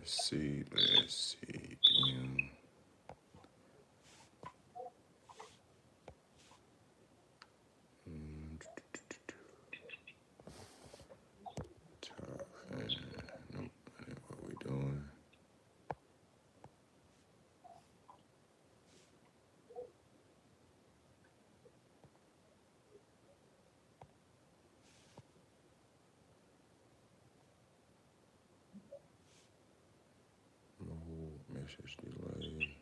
Let's see. Top fan. Nope, that ain't what we doing. Message delay.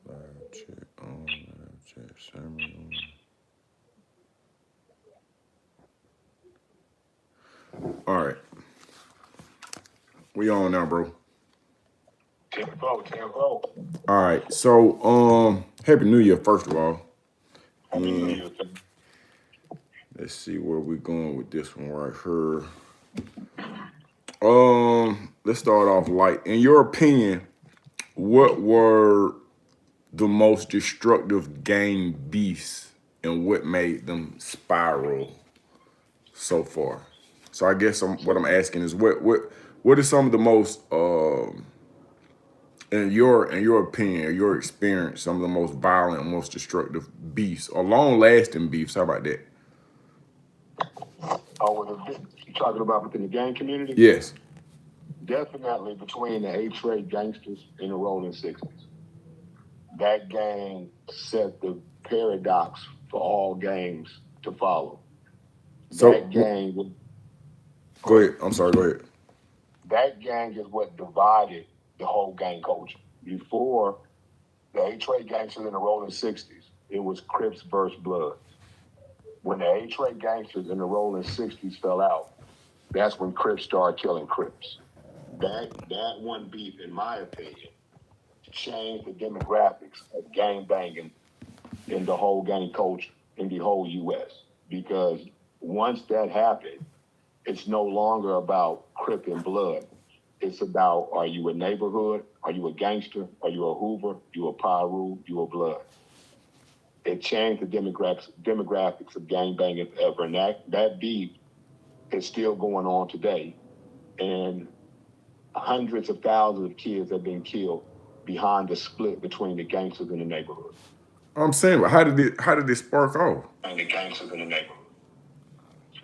Live chat on. Live chat summary on. All right. We on now, bro. Tempo. All right. So, Happy New Year, first of all. Happy New Year. Let's see where we're going with this one right here. Let's start off light. In your opinion, what were the most destructive gang beasts and what made them spiral so far? So I guess what I'm asking is what are some of the most in your opinion or your experience, some of the most violent, most destructive beefs or long lasting beefs? How about that? You talking about within the gang community? Yes. Definitely between the A-Trade gangsters and the Rolling 60s. That gang set the paradox for all gangs to follow. So that gang. Go ahead. I'm sorry. Go ahead. That gang is what divided the whole gang culture. Before the A-Trade gangsters in the Rolling 60s, it was Crips versus Bloods. When the A-Trade gangsters in the Rolling 60s fell out, that's when Crips started killing Crips. That one beef, in my opinion, changed the demographics of gang banging in the whole gang culture in the whole U.S. Because once that happened, it's no longer about Crip and Blood. It's about, are you a neighborhood? Are you a gangster? Are you a Hoover? You a Piru? You a Blood? It changed the demographics of gang banging ever. And that beef is still going on today. And hundreds of thousands of kids have been killed behind the split between the gangsters and the neighborhood. I'm saying, how did it spark off? And the gangsters in the neighborhood.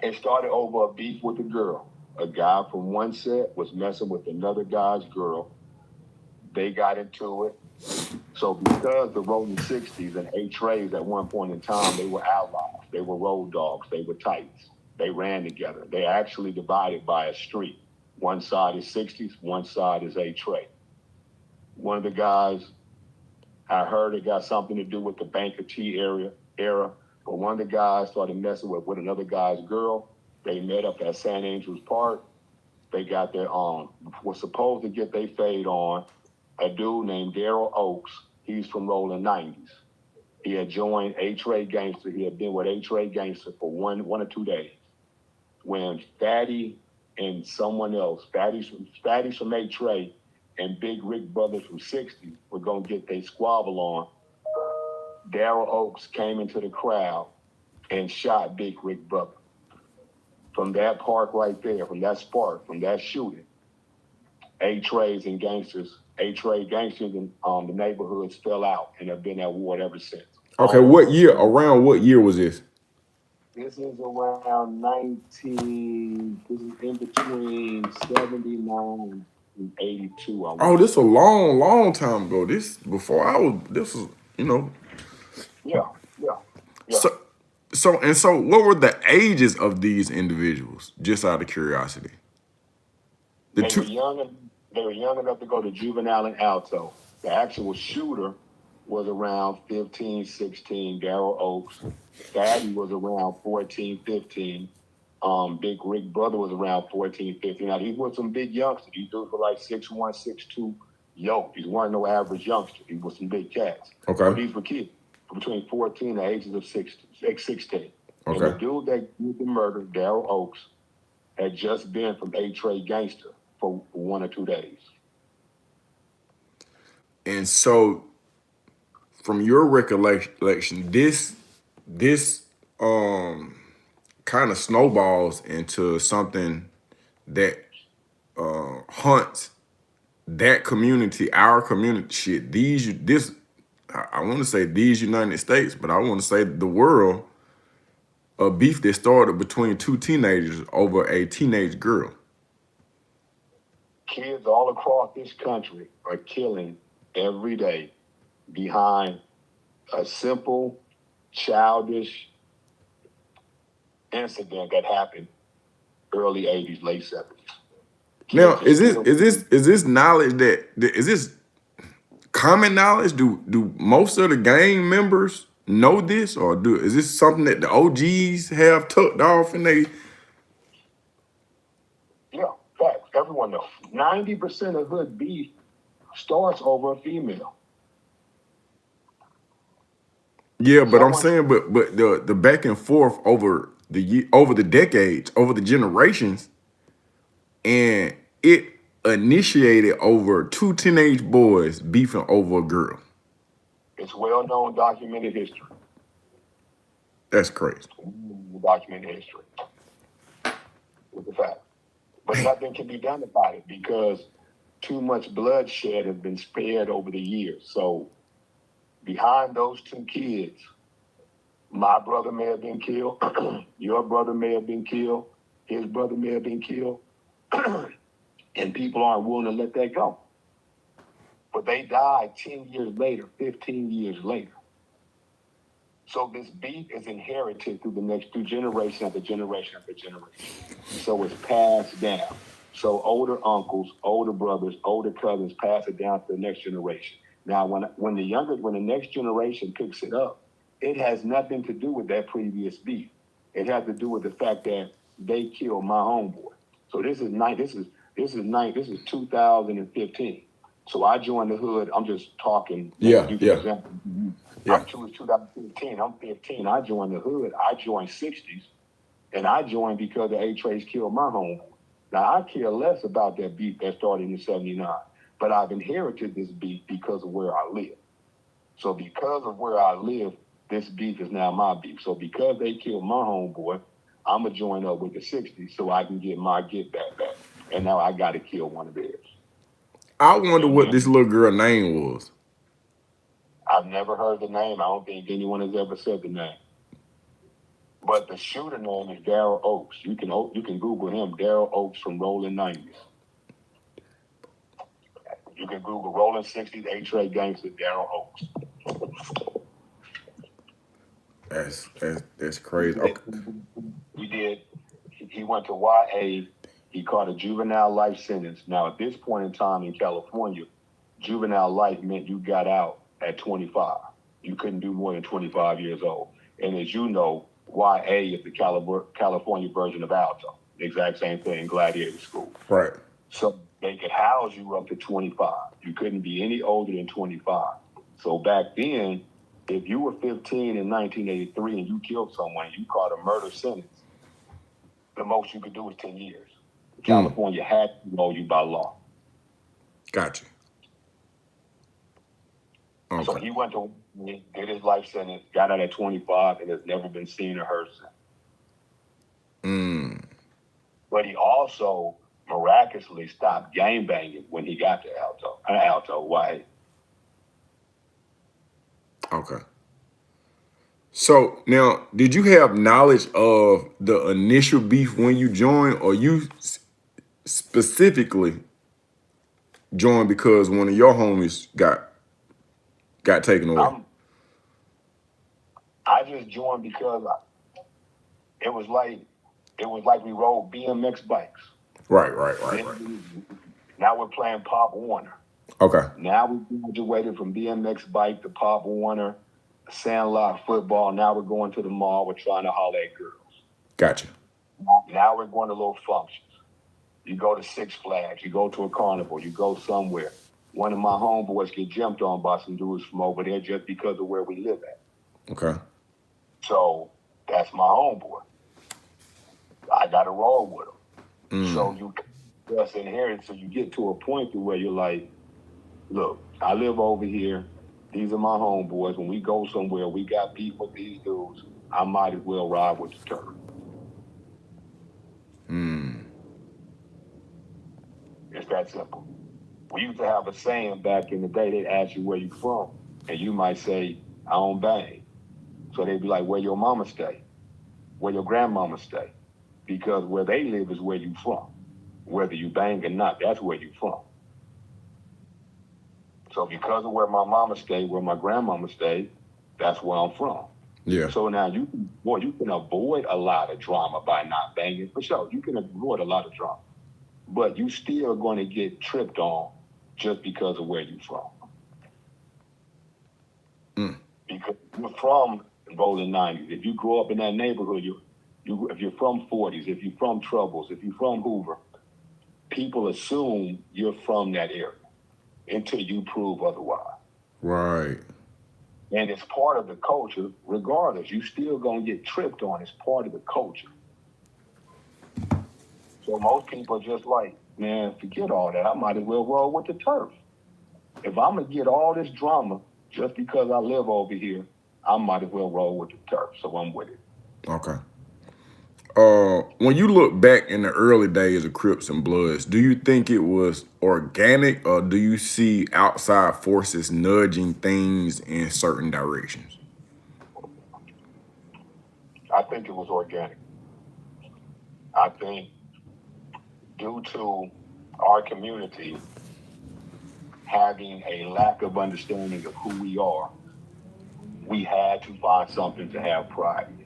It started over a beef with a girl. A guy from one set was messing with another guy's girl. They got into it. So because the Rolling 60s and A-Trays at one point in time, they were outlaws. They were road dogs. They were tights. They ran together. They actually divided by a street. One side is 60s, one side is A-Tray. One of the guys, I heard it got something to do with the Banker T era, but one of the guys started messing with another guy's girl. They met up at St. Andrews Park. They got their was supposed to get their fade on. A dude named Daryl Oaks, he's from Rolling 90s. He had joined A-Tray Gangster. He had been with A-Tray Gangster for one or 2 days. When Fatty and someone else, Fatty's from A-Tray and Big Rick Brothers from 60 were going to get their squabble on, Daryl Oaks came into the crowd and shot Big Rick Brother. From that park right there, from that spark, from that shooting, A-Trays and gangsters, A-Tray gangsters in the neighborhoods fell out and have been at war ever since. Okay, around what year was this? This is around 19, this is in between 79 and 82. Oh, this a long time ago. This was, Yeah. So what were the ages of these individuals, just out of curiosity? They were young enough to go to juvenile and alto. The actual shooter was around 15, 16. Daryl Oaks. Fatty was around 14, 15. Big Rick Brother was around 14, 15. Now, these were some big youngsters. These dudes were like 6'1", 6'2", yoked. These weren't no average youngsters. These were some big cats. Okay. But these were kids between 14 and the ages of 16. Okay. And the dude that did the murder, Daryl Oaks, had just been from A-Trade Gangster for 1 or 2 days. And so, from your recollection, this kind of snowballs into something that hunts that community, our community, shit. I want to say these United States, but I want to say the world. A beef that started between two teenagers over a teenage girl. Kids all across this country are killing every day behind a simple, childish incident that happened early 80s, late 70s. Now, Kids are still is this knowledge is this common knowledge? Do most of the gang members know this, or is this something that the OGs have tucked off and they? Yeah, facts. Everyone knows. 90% of hood beef starts over a female. Yeah, but I'm saying, but the back and forth over the decades, over the generations, and it initiated over two teenage boys beefing over a girl. It's well-known documented history. That's crazy. Documented history. With the fact. But nothing can be done about it because too much bloodshed has been spared over the years. So behind those two kids, my brother may have been killed, your brother may have been killed, his brother may have been killed, and people aren't willing to let that go. But they died 10 years later, 15 years later. So this beef is inherited through generation after generation after generation. So it's passed down. So older uncles, older brothers, older cousins pass it down to the next generation. Now, when the next generation picks it up, it has nothing to do with that previous beef. It has to do with the fact that they killed my homeboy. So this is 2015. So I joined the hood. I'm just talking. Yeah. I'm 2015. I'm 15. I joined the hood. I joined 60s, and I joined because the A-Trace killed my homeboy. Now I care less about that beef that started in '79, but I've inherited this beef because of where I live. So because of where I live, this beef is now my beef. So because they killed my homeboy, I'm gonna join up with the 60s so I can get my get back. And now I got to kill one of theirs. I wonder what this little girl name was. I've never heard the name. I don't think anyone has ever said the name. But the shooter name is Daryl Oaks. You can Google him, Daryl Oaks from Rolling 90s. You can Google Rolling 60s A-Tray Gangster Daryl Oaks. That's crazy. Okay. He did. He went to YA. He caught a juvenile life sentence. Now, at this point in time in California, juvenile life meant you got out at 25. You couldn't do more than 25 years old. And as you know, YA is the California version of Alto. The exact same thing, gladiator school. Right. So they could house you up to 25. You couldn't be any older than 25. So back then, if you were 15 in 1983 and you killed someone, you caught a murder sentence, the most you could do was 10 years. California had to know you by law. Gotcha. Okay. So he did his life sentence, got out at 25, and has never been seen or heard since. But he also miraculously stopped gangbanging when he got to Alto, YA. Okay. So now, did you have knowledge of the initial beef when you joined, or you specifically joined because one of your homies got taken away? I just joined because it was like we rode BMX bikes. Right. Now we're playing Pop Warner. Okay. Now we graduated from BMX bike to Pop Warner, Sandlot football. Now we're going to the mall. We're trying to holler at girls. Gotcha. Now we're going to little functions. You go to Six Flags. You go to a carnival. You go somewhere. One of my homeboys get jumped on by some dudes from over there just because of where we live at. Okay. So that's my homeboy. I got to roll with him. So you just inherit. So you get to a point where you're like, look, I live over here. These are my homeboys. When we go somewhere, we got beef with these dudes. I might as well ride with the turtle. It's that simple. We used to have a saying back in the day. They'd ask you where you from, and you might say, "I don't bang." So they'd be like, "Where your mama stay? Where your grandmama stay?" Because where they live is where you from. Whether you bang or not, that's where you from. So because of where my mama stayed, where my grandmama stayed, that's where I'm from. Yeah. So now you can avoid a lot of drama by not banging for sure. You can avoid a lot of drama, but you still going to get tripped on just because of where you're from. Because you're from rolling 90s. If you grow up in that neighborhood, if you're from 40s, if you're from Troubles, if you're from Hoover, people assume you're from that area until you prove otherwise. Right. And it's part of the culture, regardless. You still gonna get tripped on. It's part of the culture. So most people are just like, man, forget all that. I might as well roll with the turf. If I'm gonna get all this drama just because I live over here, I might as well roll with the turf. So I'm with it. Okay. When you look back in the early days of Crips and Bloods, do you think it was organic, or do you see outside forces nudging things in certain directions? I think it was organic. I think due to our community having a lack of understanding of who we are, we had to find something to have pride in.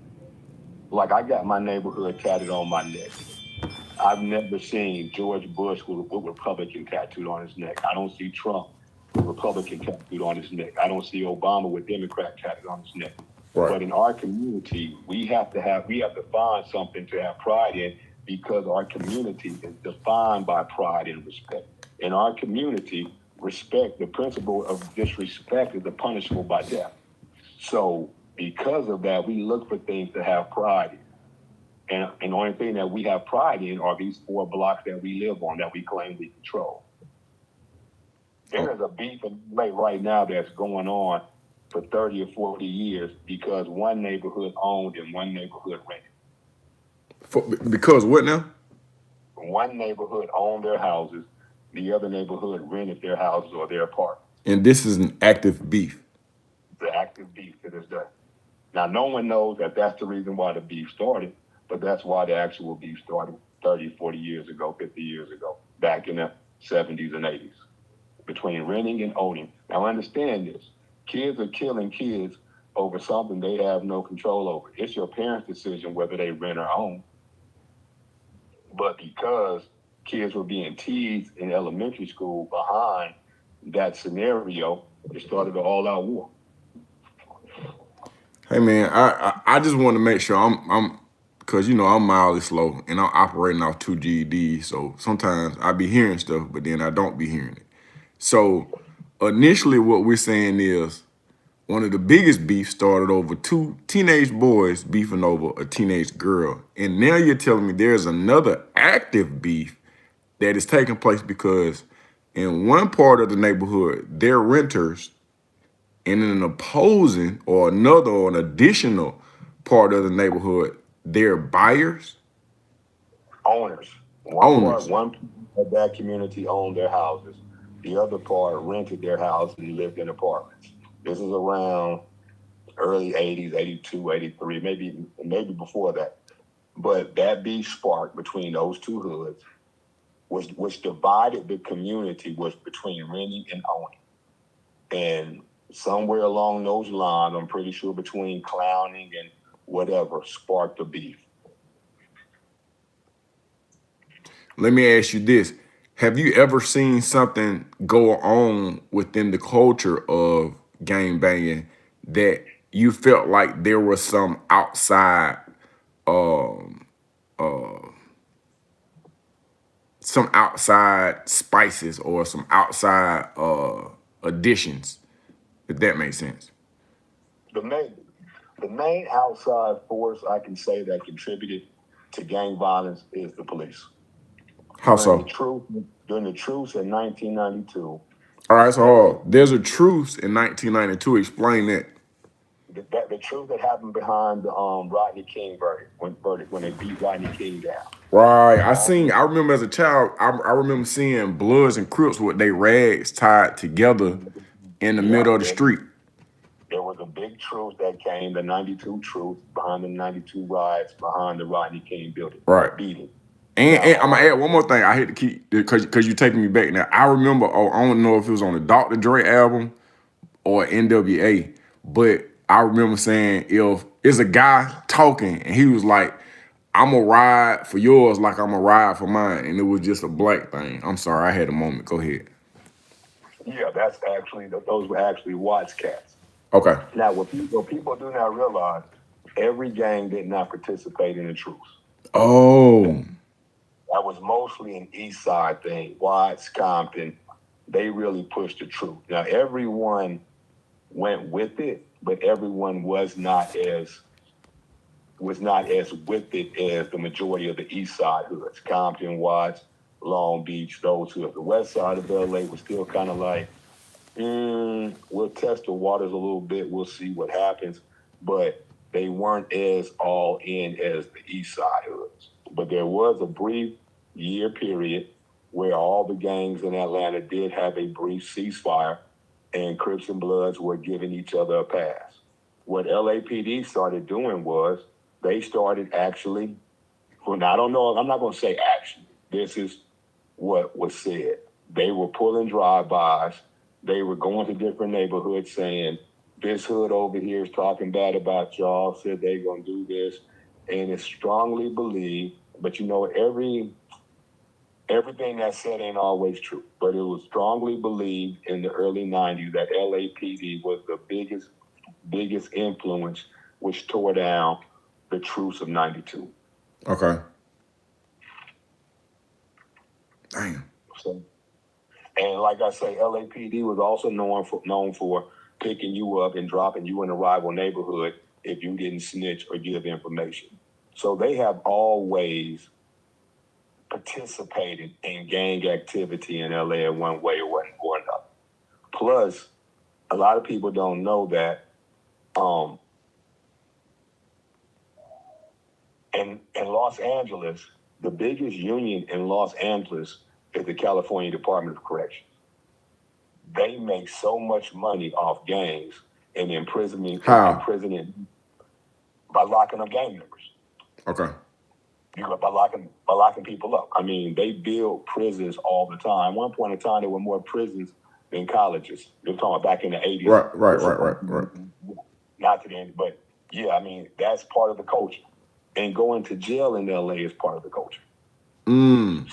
Like I got my neighborhood tatted on my neck. I've never seen George Bush with Republican tattooed on his neck. I don't see Trump with Republican tattooed on his neck. I don't see Obama with Democrat tattooed on his neck. Right. But in our community, we have to find something to have pride in because our community is defined by pride and respect. In our community, respect, the principle of disrespect is punishable by death. So because of that, we look for things to have pride in. And the only thing that we have pride in are these 4 blocks that we live on that we claim we control. There is a beef in LA right now that's going on for 30 or 40 years because one neighborhood owned and one neighborhood rented. Because what now? One neighborhood owned their houses, the other neighborhood rented their houses or their apartments. And this is an active beef. The active beef to this day. Now, no one knows that that's the reason why the beef started, but that's why the actual beef started 30, 40 years ago, 50 years ago, back in the 70s and 80s, between renting and owning. Now, understand this. Kids are killing kids over something they have no control over. It's your parents' decision whether they rent or own. But because kids were being teased in elementary school behind that scenario, it started an all-out war. Hey man, I just want to make sure I'm because I'm mildly slow and I'm operating off 2 GEDs, so sometimes I be hearing stuff, but then I don't be hearing it. So initially, what we're saying is one of the biggest beefs started over 2 teenage boys beefing over a teenage girl, and now you're telling me there's another active beef that is taking place because in one part of the neighborhood they're renters, and in an opposing or another or an additional part of the neighborhood, they're buyers. Owners. Owners. One part of that community owned their houses. The other part rented their house and lived in apartments. This is around early 80s, 82, 83, maybe before that. But that beef spark between those two hoods, which divided the community, was between renting and owning. And somewhere along those lines, I'm pretty sure between clowning and whatever, sparked the beef. Let me ask you this. Have you ever seen something go on within the culture of gang banging that you felt like there was um, uh, some outside spices or some outside additions, if that makes sense? The main outside force I can say that contributed to gang violence is the police. How so? During the truce in 1992. All right, so there's a truce in 1992. Explain that. the truth that happened behind the Rodney King verdict when they beat Rodney King down. Right. I remember as a child, I remember seeing Bloods and Crips with their rags tied together in the Yeah, middle of the street. there was a big truth that came, the 92 truth behind the 92 riots, behind the Rodney King building, Right. beating. And I'm Now, gonna add one more thing. I hate to keep because you're taking me back now. I remember. Oh, I don't know if it was on the Dr. Dre album or NWA, but I remember saying if it's a guy talking and he was like, "I'm gonna ride for yours like I'm gonna ride for mine," and it was just a black thing. I'm sorry, I had a moment. Go ahead. yeah, that's actually, those were actually Watts cats. Okay. Now, what people do not realize, every gang did not participate in the truth. Oh. That was mostly an East Side thing. Watts, Compton, they really pushed the truth. Now, everyone went with it, but everyone was not as with it as the majority of the East Side hoods. Compton, Watts, Long Beach, those hoods. The West Side of LA was still kind of like, we'll test the waters a little bit. We'll see what happens. But they weren't as all in as the East Side hoods. But there was a brief year period where all the gangs in Atlanta did have a brief ceasefire, and Crips and Bloods were giving each other a pass. What LAPD started doing was they started actually, well, I don't know, I'm not going to say actually, this is what was said. They were pulling drive-bys. They were going to different neighborhoods saying, this hood over here is talking bad about y'all, said they're going to do this. And it's strongly believed, but you know, everything that's said ain't always true. But it was strongly believed in the early 90s that LAPD was the biggest influence which tore down the truce of 92. Okay. Damn. So, and like I say, LAPD was also known for picking you up and dropping you in a rival neighborhood if you didn't snitch or give information. So they have always participated in gang activity in LA in one way or another. Plus, a lot of people don't know that in Los Angeles, the biggest union in Los Angeles is the California Department of Corrections. They make so much money off gangs and imprisoning by locking up gang members. Okay. By locking people up. I mean, they build prisons all the time. At one point in time, there were more prisons than colleges. They're talking about back in the 80s. Right. Not to the end, but yeah, I mean, that's part of the culture. And going to jail in LA is part of the culture. You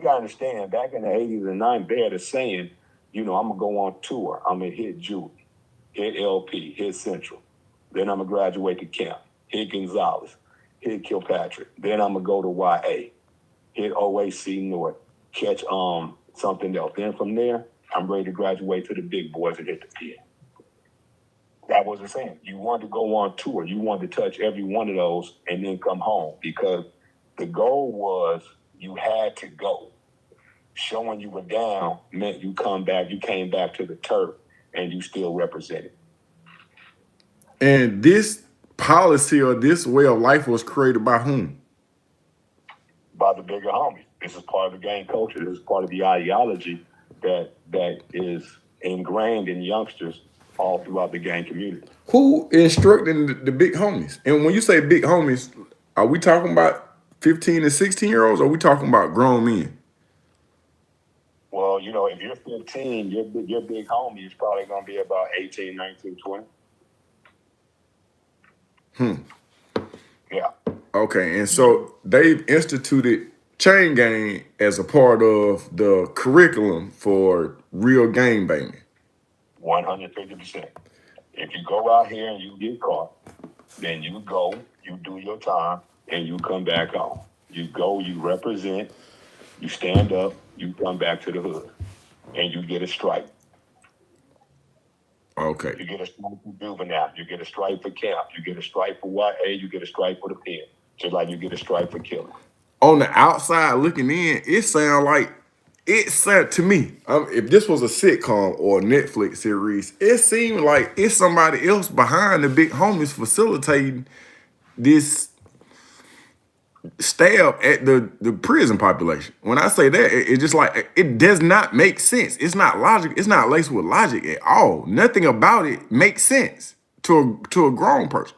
gotta understand, back in the 80s and 90s, they had a saying, I'm gonna go on tour. I'm gonna hit Julie, hit LP, hit Central. Then I'm gonna graduate to Camp, hit Gonzalez, hit Kilpatrick. Then I'm gonna go to YA, hit OAC North, catch something else. Then from there, I'm ready to graduate to the big boys and hit the P. That was the saying. You wanted to go on tour. You wanted to touch every one of those and then come home, because the goal was you had to go. Showing you were down meant you came back to the turf and you still represented. And this policy or this way of life was created by whom? By the bigger homies. This is part of the gang culture. This is part of the ideology that is ingrained in youngsters all throughout the gang community. Who instructing the big homies? And when you say big homies, are we talking about 15 and 16-year-olds, or are we talking about grown men? Well, if you're 15, your big homie is probably going to be about 18, 19, 20. Yeah. Okay, and so they've instituted chain gang as a part of the curriculum for real gang banging. 150%. If you go out here and you get caught, then you go, you do your time, and you come back home. You go, you represent, you stand up, you come back to the hood, and you get a stripe. Okay. You get a stripe for juvenile, you get a stripe for camp, you get a stripe for YA, you get a stripe for the pen, just like you get a stripe for killing. On the outside looking in, it sounds like it said to me, if this was a sitcom or a Netflix series, it seemed like it's somebody else behind the big homies facilitating this stab at the prison population. When I say that, it just like it does not make sense. It's not logic. It's not laced with logic at all. Nothing about it makes sense to a grown person.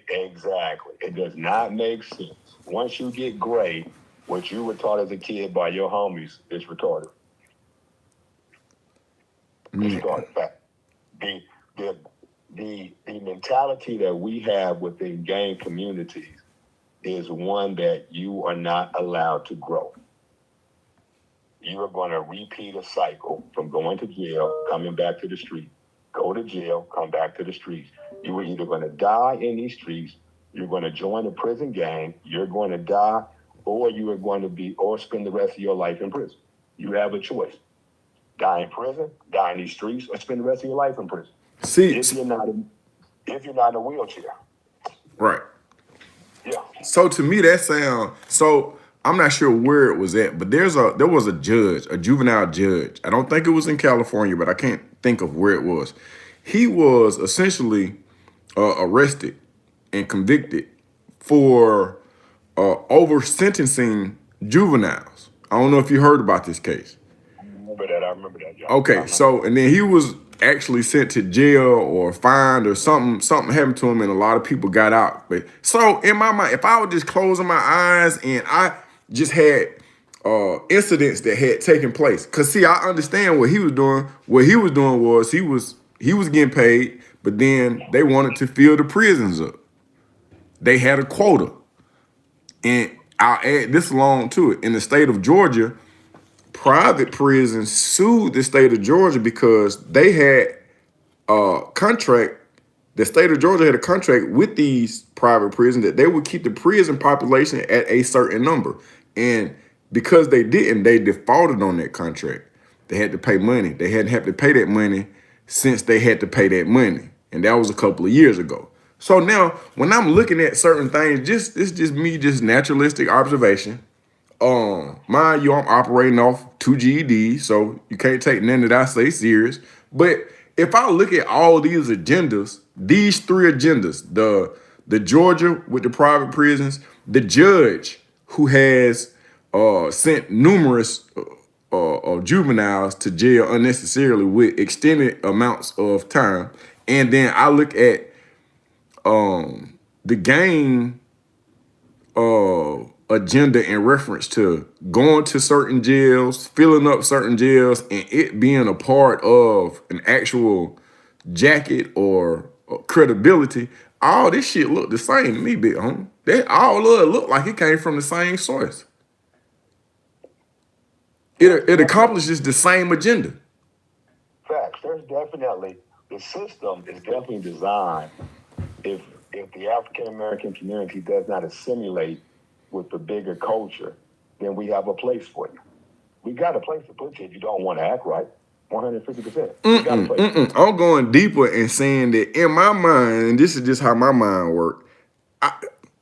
Exactly. It does not make sense. Once you get gray, what you were taught as a kid by your homies is retarded. It's Yeah. retarded. Fact. The, the, the mentality that we have within gang communities is one that you are not allowed to grow. You are going to repeat a cycle from going to jail, coming back to the street, go to jail, come back to the streets. You are either going to die in these streets, you're going to join a prison gang, you're going to die, or you are going to or spend the rest of your life in prison. You have a choice. Die in prison, die in these streets, or spend the rest of your life in prison. See, If you're not in a wheelchair. right. Yeah. So to me, that sound so. I'm not sure where it was at, but there was a judge, a juvenile judge. I don't think it was in California, but I can't think of where it was. He was essentially arrested and convicted for over sentencing juveniles. I don't know if you heard about this case. I remember that, y'all. Okay, so and then he was actually sent to jail or fined or something happened to him, and a lot of people got out. But so in my mind, if I was just closing my eyes and I just had incidents that had taken place, cause see, I understand what he was doing. What he was doing was he was getting paid, but then they wanted to fill the prisons up. They had a quota, and I'll add this along to it. In the state of Georgia, private prisons sued the state of Georgia because they had a contract. The state of Georgia had a contract with these private prisons that they would keep the prison population at a certain number. And because they didn't, they defaulted on that contract. They had to pay money. They hadn't had to pay that money since they had to pay that money. And that was a couple of years ago. So now when I'm looking at certain things, it's just me, just naturalistic observation. Mind you, I'm operating off 2 GEDs, so you can't take none that I say serious. But if I look at all these agendas, these three agendas, the Georgia with the private prisons, the judge who has sent numerous juveniles to jail unnecessarily with extended amounts of time, and then I look at the gang agenda in reference to going to certain jails, filling up certain jails, and it being a part of an actual jacket or credibility. All this shit look the same to me, big homie. That all of it look like it came from the same source. It accomplishes the same agenda. Facts. There's definitely the system is definitely designed. If the African American community does not assimilate with the bigger culture, then we have a place for you. We got a place to put you if you don't want to act right. 150%. We got a place. I'm going deeper and saying that in my mind, and this is just how my mind works.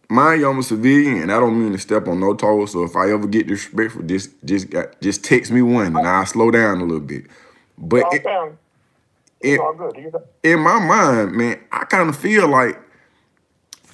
Mind you, I'm a civilian, and I don't mean to step on no toes. So if I ever get disrespectful, just text me one, and I'll slow down a little bit. But It's all good. in my mind, man, I kind of feel like,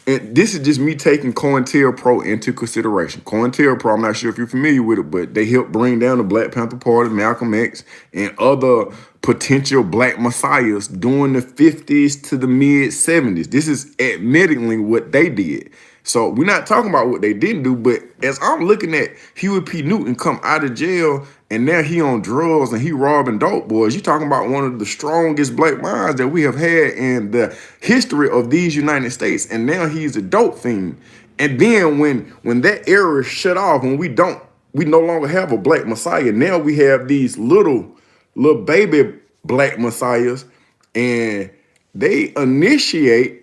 and this is just me taking COINTELPRO into consideration. COINTELPRO, I'm not sure if you're familiar with it, but they helped bring down the Black Panther Party, Malcolm X, and other potential black messiahs during the 50s to the mid 70s. This is admittingly what they did. So we're not talking about what they didn't do, but as I'm looking at Huey P. Newton come out of jail and now he on drugs and he robbing dope boys, you talking about one of the strongest black minds that we have had in the history of these United States, and now he's a dope fiend. And then when that era is shut off, when we no longer have a black messiah, now we have these little baby black messiahs, and they're initially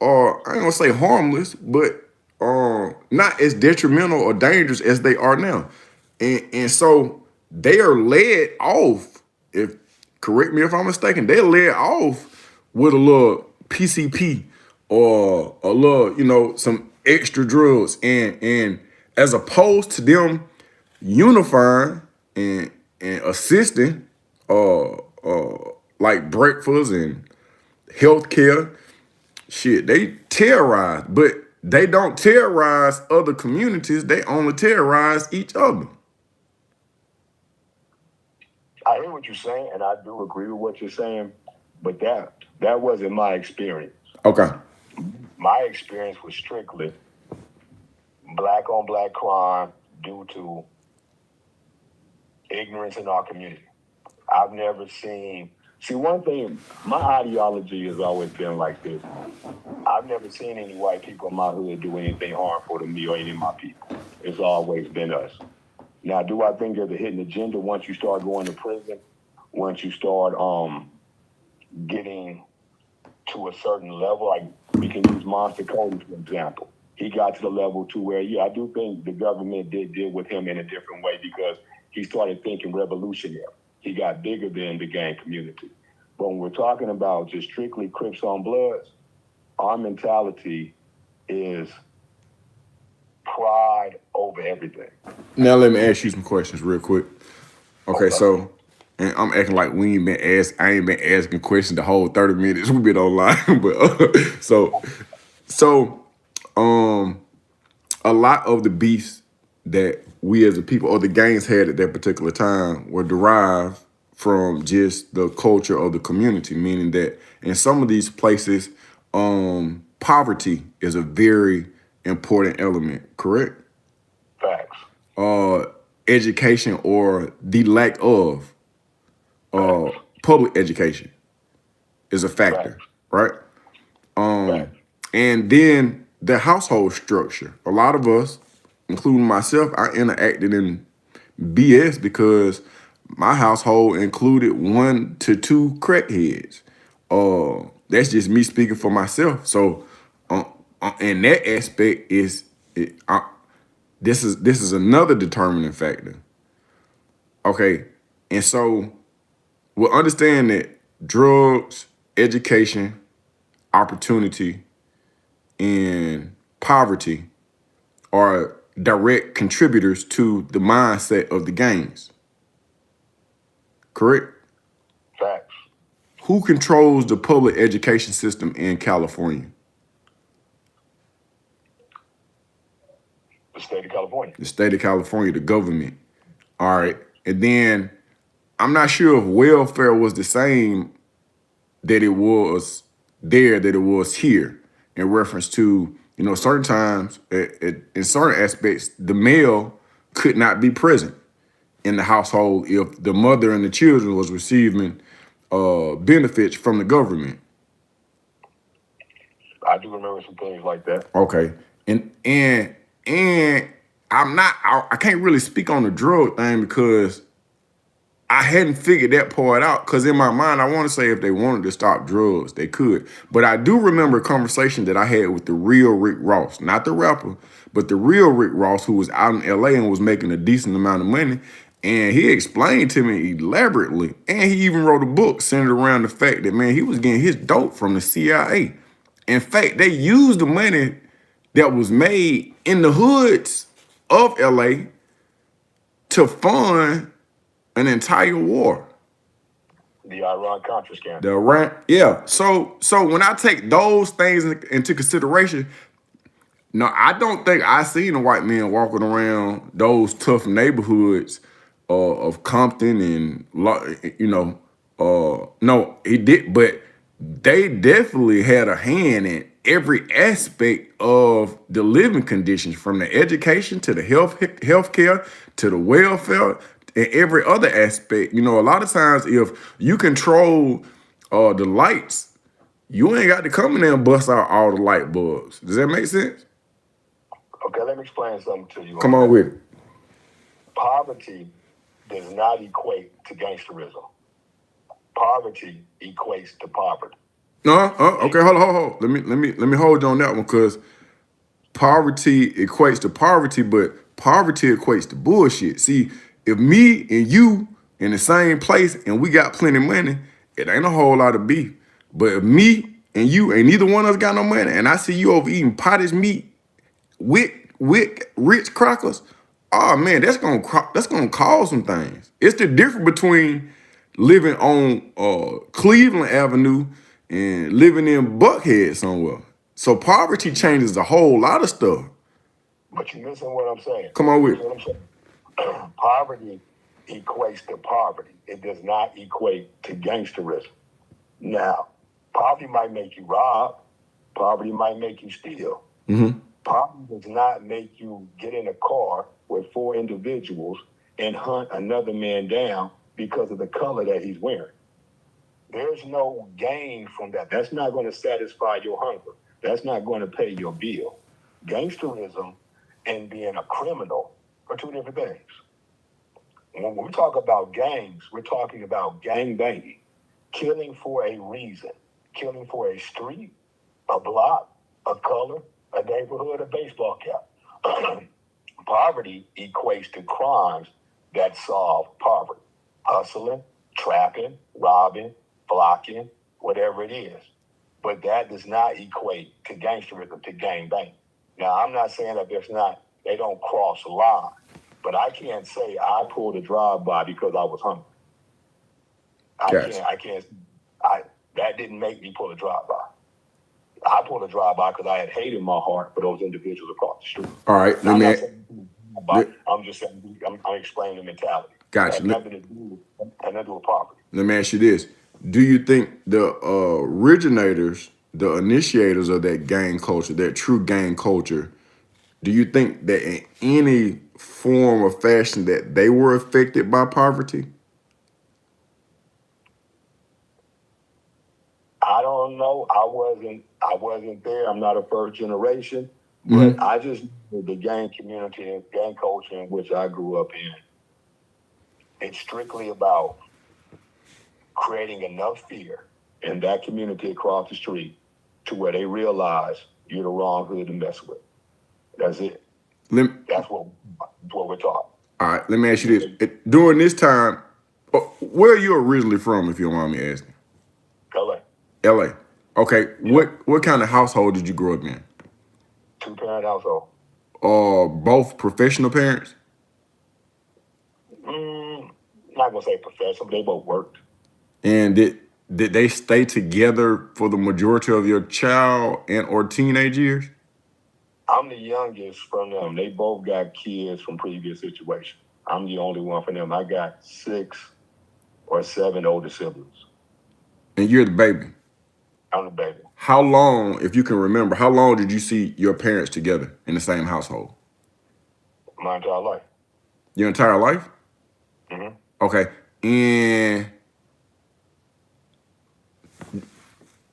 I ain't gonna say harmless, but not as detrimental or dangerous as they are now. And so they are led off, if correct me if I'm mistaken, they're led off with a little PCP or a little, some extra drugs. And as opposed to them unifying and assisting, like breakfast and healthcare. Shit, they terrorize, but they don't terrorize other communities. They only terrorize each other. I hear what you're saying, and I do agree with what you're saying, but that wasn't my experience. Okay. My experience was strictly black on black crime due to ignorance in our community. I've never seen. See, one thing, my ideology has always been like this. I've never seen any white people in my hood do anything harmful to me or any of my people. It's always been us. Now, do I think there's a hidden agenda once you start going to prison? Once you start getting to a certain level, like we can use Monster Cody, for example. He got to the level to where, yeah, I do think the government did deal with him in a different way because he started thinking revolutionary. He got bigger than the gang community. But when we're talking about just strictly Crips on Bloods, our mentality is pride over everything. Now let me ask you some questions real quick. Okay, so and I'm acting like we ain't been asked. I ain't been asking questions the whole 30 minutes we've been online. But so um a lot of the beefs that we as a people or the gangs had at that particular time were derived from just the culture of the community, meaning that in some of these places, poverty is a very important element, correct? Facts. Education or the lack of Facts. public education is a factor, Facts. right? Facts. And then the household structure. A lot of us, including myself, I interacted in BS because my household included 1 to 2 crackheads. That's just me speaking for myself. So, in that aspect, this is another determining factor. Okay, and so we'll understand that drugs, education, opportunity, and poverty are direct contributors to the mindset of the gangs. Correct? Facts. Who controls the public education system in California? The state of California. The state of California, the government. All right. And then I'm not sure if welfare was the same that it was there that it was here in reference to, certain times, in certain aspects, the male could not be present in the household if the mother and the children was receiving benefits from the government. I do remember some things like that. Okay. And I can't really speak on the drug thing because I hadn't figured that part out, because in my mind, I want to say if they wanted to stop drugs, they could. But I do remember a conversation that I had with the real Rick Ross, not the rapper, but the real Rick Ross, who was out in LA and was making a decent amount of money. And he explained to me elaborately, and he even wrote a book centered around the fact that, man, he was getting his dope from the CIA. In fact, they used the money that was made in the hoods of LA to fund an entire war. The Iran-Contra scandal. The Iran, yeah. So when I take those things into consideration, no, I don't think I seen a white man walking around those tough neighborhoods of Compton and no, he did, but they definitely had a hand in every aspect of the living conditions, from the education to the healthcare to the welfare and every other aspect. A lot of times if you control the lights, you ain't got to come in there and bust out all the light bulbs. Does that make sense? Okay, let me explain something to you. Come on with it. Poverty does not equate to gangsterism. Poverty equates to poverty. No, okay, hold on. Let me hold you on that one, because poverty equates to poverty, but poverty equates to bullshit. See, if me and you in the same place and we got plenty of money, it ain't a whole lot of beef. But if me and you ain't neither one of us got no money, and I see you over eating pottage meat with rich crackers, oh man, that's gonna cause some things. It's the difference between living on Cleveland Avenue and living in Buckhead somewhere. So poverty changes a whole lot of stuff. But you're missing what I'm saying. Come on You with see it. what I'm saying? Poverty equates to poverty. It does not equate to gangsterism. Now, poverty might make you rob. Poverty might make you steal. Mm-hmm. Poverty does not make you get in a car with 4 individuals and hunt another man down because of the color that he's wearing. There's no gain from that. That's not going to satisfy your hunger. That's not going to pay your bill. Gangsterism and being a criminal are 2 different things. When we talk about gangs, we're talking about gang banging, killing for a reason, killing for a street, a block, a color, a neighborhood, a baseball cap. Poverty equates to crimes that solve poverty. Hustling, trapping, robbing, blocking, whatever it is. But that does not equate to gangsterism, to gang bang. Now, I'm not saying that they don't cross the line, but I can't say I pulled a drive-by because I was hungry. Gotcha. That didn't make me pull a drive-by. I pulled a drive-by because I had hate in my heart for those individuals across the street. All right, Now, let I'm me not saying, I'm just saying, I'm explaining the mentality. gotcha. It has nothing to do with poverty. Let me ask you this. Do you think the originators, the initiators of that gang culture, that true gang culture, do you think that in any form or fashion that they were affected by poverty? I don't know. I wasn't there. I'm not a first generation, but I just know the gang community and gang culture in which I grew up in. It's strictly about creating enough fear in that community across the street to where they realize you're the wrong hood to mess with. That's it. That's what we're talking. All right, let me ask you this. During this time, where are you originally from, if you don't mind me asking? LA. LA. Okay, Yeah. what kind of household did you grow up in? 2-parent household. Both professional parents? Not gonna say professional, but they both worked. And did they stay together for the majority of your child and or teenage years? I'm the youngest from them. They both got kids from previous situations. I'm the only one from them. I got 6 or 7 older siblings. And you're the baby. I'm the baby. How long, if you can remember, how long did you see your parents together in the same household? My entire life. Your entire life? Mm-hmm. Okay. And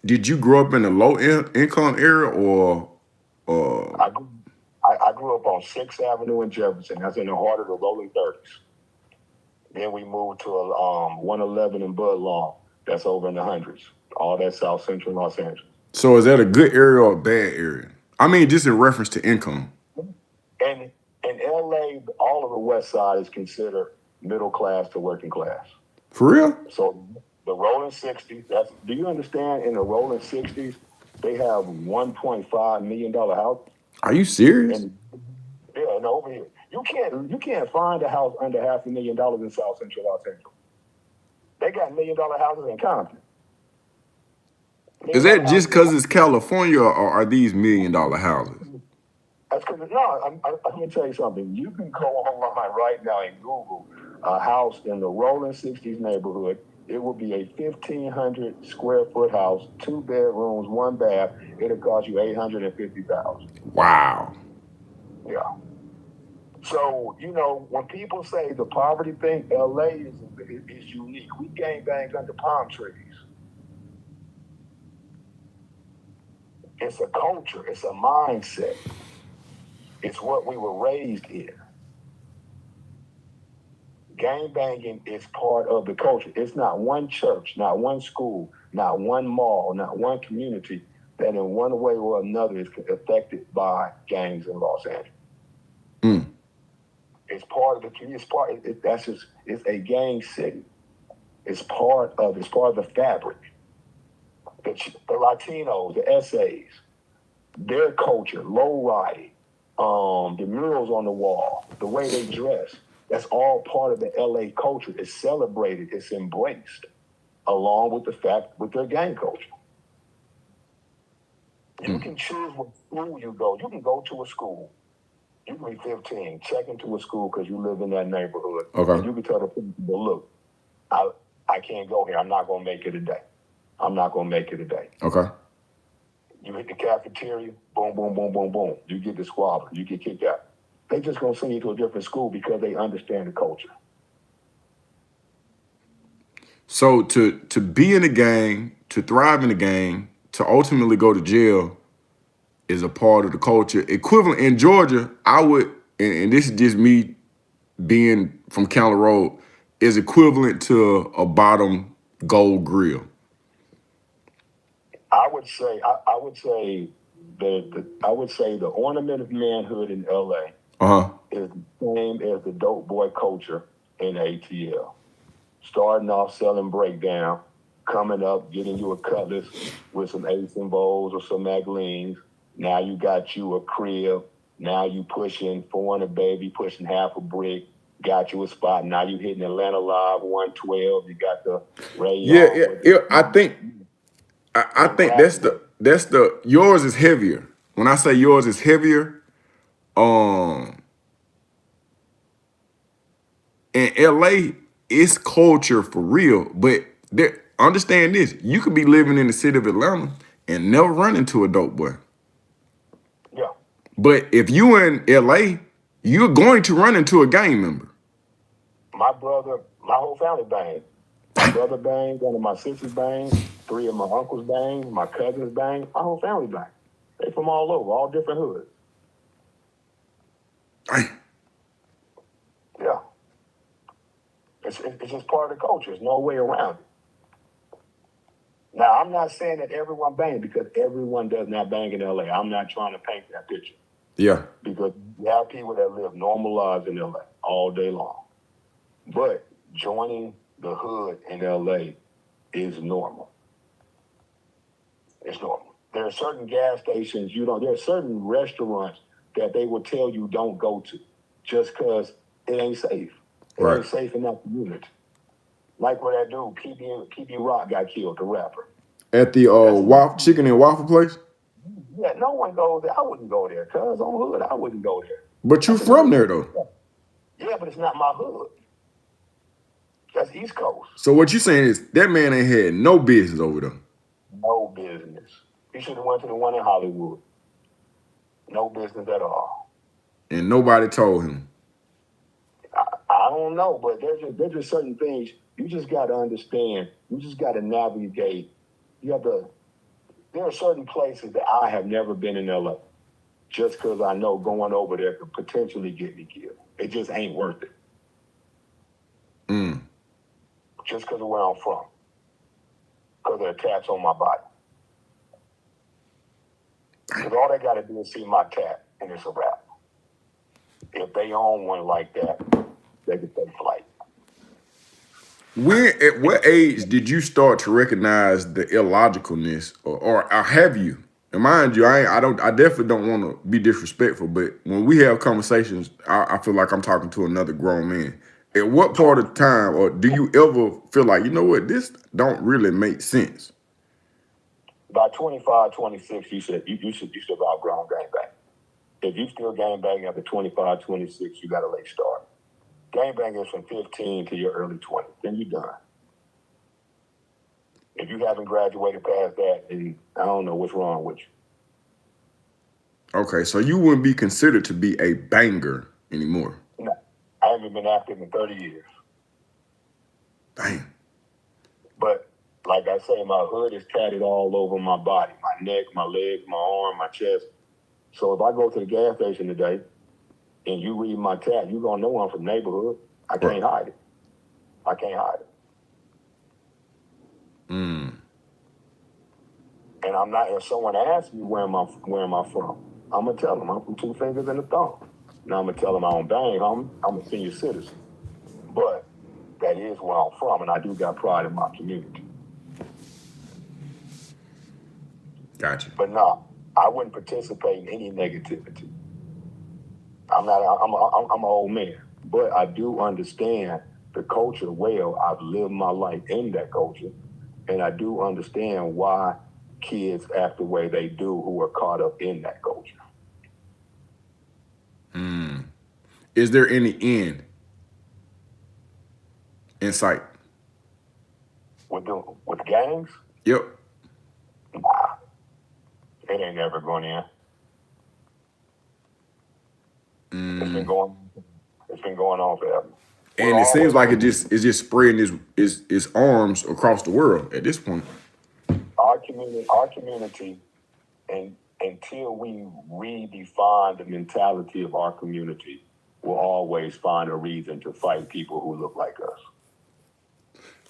did you grow up in a low income area or I grew up on 6th Avenue in Jefferson. That's in the heart of the rolling 30s. Then we moved to a 111 in Budlawn. That's over in the hundreds. All that South Central Los Angeles. so is that a good area or a bad area? I mean, just in reference to income. And in LA, all of the West Side is considered middle class to working class. For real? So the rolling 60s, do you understand in the rolling 60s, they have $1.5 million houses? Are you serious? And over here. You can't find a house under $500,000 in South Central Los Angeles. They got $1 million houses in Compton. Is that just because it's California or are these $1 million houses? That's because, no, I'm going to tell you something. You can go online right now and Google a house in the rolling 60s neighborhood. It will be a 1,500 square foot house, 2 bedrooms, 1 bath. It'll cost you $850,000. Wow. Yeah. So, when people say the poverty thing, LA is unique. We gangbang under palm trees. It's a culture. It's a mindset. It's what we were raised in. Gangbanging is part of the culture. It's not one church, not one school, not one mall, not one community that in one way or another is affected by gangs in Los Angeles. It's part of the community. It's a gang city. It's part of the fabric. The Latinos, the essays, their culture, low riding, the murals on the wall, the way they dress. That's all part of the LA culture. It's celebrated, it's embraced, along with the fact with their gang culture. You can choose what school you go. You can go to a school. You can be 15, check into a school because you live in that neighborhood. Okay. And you can tell the principal, look, I can't go here. I'm not going to make it today. I'm not going to make it today. Okay. You hit the cafeteria, boom, boom, boom, boom, boom. You get disqualified. You get kicked out. They just going to send you to a different school because they understand the culture. So to be in a gang, to thrive in a gang, to ultimately go to jail is a part of the culture. Equivalent in Georgia, I would, and this is just me being from County Road, is equivalent to a bottom gold grill. I would say the ornament of manhood in LA is the same as the dope boy culture in ATL. Starting off selling breakdown, coming up, getting you a Cutlass with some Ace and Bowls or some Magleens. Now you got you a crib. Now you pushing 400 baby, pushing half a brick. Got you a spot. Now you hitting Atlanta Live 112. You got the Yeah. I think that's the yours is heavier. When I say yours is heavier, in LA, it's culture for real. But understand this: you could be living in the city of Atlanta and never run into a dope boy. Yeah. But if you in LA, you're going to run into a gang member. My brother, my whole family banged. My brother banged, one of my sisters banged, 3 of my uncles banged, my cousins banged, my whole family banged. They from all over, all different hoods. Yeah. It's just part of the culture. There's no way around it. Now, I'm not saying that everyone bangs because everyone does not bang in LA. I'm not trying to paint that picture. Yeah. Because you have people that live normal lives in LA all day long. But joining the hood in LA is normal. It's normal. There are certain gas stations there are certain restaurants that they will tell you don't go to just because it ain't safe. It ain't safe in that community. Like where that dude, PB Rock, got killed, the rapper. At the chicken and waffle place? Yeah, no one goes there. I wouldn't go there. Cuz on hood, I wouldn't go there. But you from there though. Yeah, but it's not my hood. That's East Coast. So what you saying is that man ain't had no business over there. No business. He should have went to the one in Hollywood. No business at all. And nobody told him. I don't know, but there's just certain things you just got to understand. You just got to navigate. There are certain places that I have never been in LA just because I know going over there could potentially get me killed. It just ain't worth it. Just because of where I'm from. Because of the tats on my body. Because all they got to do is see my tat, and it's a wrap. If they own one like that, they could take flight. At what age did you start to recognize the illogicalness, or have you? And mind you, I definitely don't want to be disrespectful, but when we have conversations, I feel like I'm talking to another grown man. At what part of time, or do you ever feel like, you know what, this don't really make sense? By 25, 26, you should have outgrown gangbang. If you still gangbanging after 25, 26, you got a late start. Gangbang is from 15 to your early 20s. Then you're done. If you haven't graduated past that, then I don't know what's wrong with you. Okay, so you wouldn't be considered to be a banger anymore. No, I haven't been active in 30 years. Damn. But like I say, my hood is tatted all over my body, my neck, my legs, my arm, my chest. So if I go to the gas station today and you read my tat, you're going to know I'm from neighborhood. I can't hide it. I can't hide it. And I'm not, if someone asks me where am I from, I'm going to tell them I'm from 2 fingers and a thumb. Now I'm going to tell them I don't bang, I'm a senior citizen. But that is where I'm from, and I do got pride in my community. Gotcha. But no, I wouldn't participate in any negativity. I'm an old man, but I do understand the culture well. I've lived my life in that culture, and I do understand why kids act the way they do who are caught up in that culture. Is there any end in sight? With gangs, Yep. it ain't never going in. It's been going. It's been going on forever. We're And it seems always like it's just spreading its arms across the world at this point. our community, and until we redefine the mentality of our community, we'll always find a reason to fight people who look like us.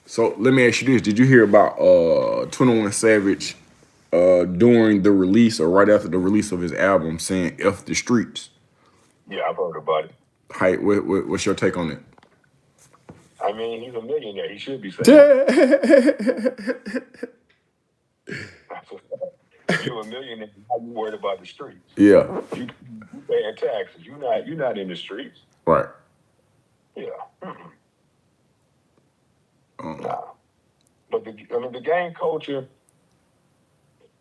So let me ask you this: did you hear about 21 Savage during the release or right after the release of his album saying "F the streets"? Yeah, I've heard about it. What's your take on it? I mean, he's a millionaire. He should be saying, if you're a millionaire, how you worried about the streets? Yeah. You paying taxes. You're not in the streets. Right. Yeah. Nah. But the gang culture,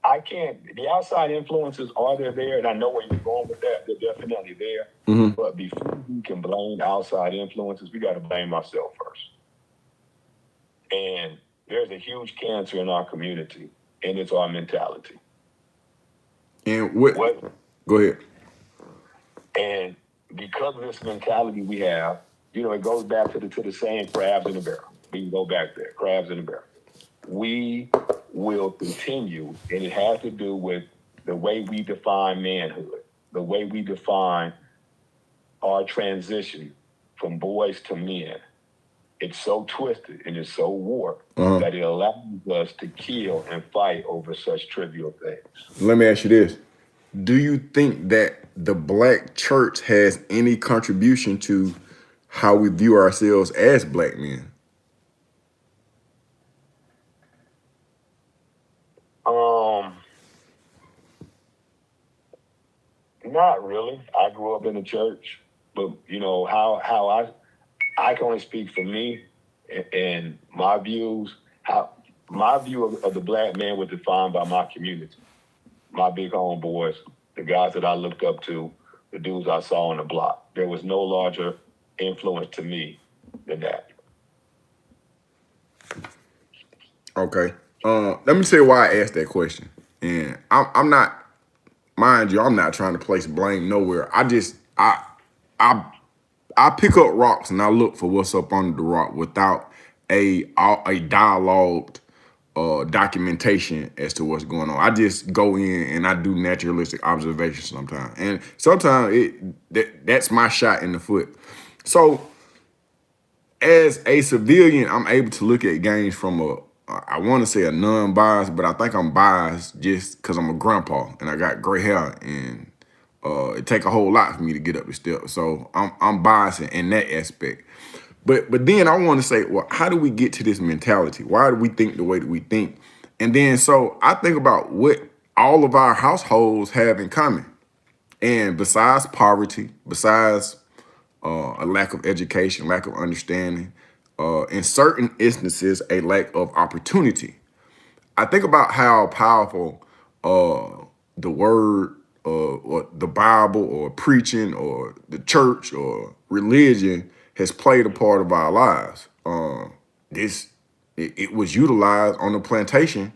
I can't. The outside influences are there, and I know where you're going with that. They're definitely there. But before we can blame outside influences, we got to blame ourselves first. And there's a huge cancer in our community, and it's our mentality. And what? Go ahead. And because of this mentality we have, it goes back to the saying, crabs in a barrel. We can go back there, crabs in a barrel. We will continue, and it has to do with the way we define manhood, the way we define our transition from boys to men. It's so twisted and it's so warped that it allows us to kill and fight over such trivial things. Let me ask you this: do you think that the black church has any contribution to how we view ourselves as black men? Not really. I grew up in the church, but how I can only speak for me and my views. How my view of the black man was defined by my community, my big homeboys, the guys that I looked up to, the dudes I saw on the block. There was no larger influence to me than that. Okay. Let me tell you why I asked that question. And I'm not, mind you, I'm not trying to place blame nowhere. I pick up rocks and I look for what's up under the rock without a dialogued documentation as to what's going on. I just go in and I do naturalistic observations sometimes, and sometimes that's my shot in the foot. So as a civilian, I'm able to look at games from I want to say a non-biased, but I think I'm biased just because I'm a grandpa and I got gray hair, and it take a whole lot for me to get up the steps. So I'm biased in that aspect. But then I want to say, well, how do we get to this mentality? Why do we think the way that we think? And then so I think about what all of our households have in common. And besides poverty, besides a lack of education, lack of understanding, in certain instances, a lack of opportunity. I think about how powerful the word or the Bible or preaching or the church or religion has played a part of our lives. It was utilized on the plantation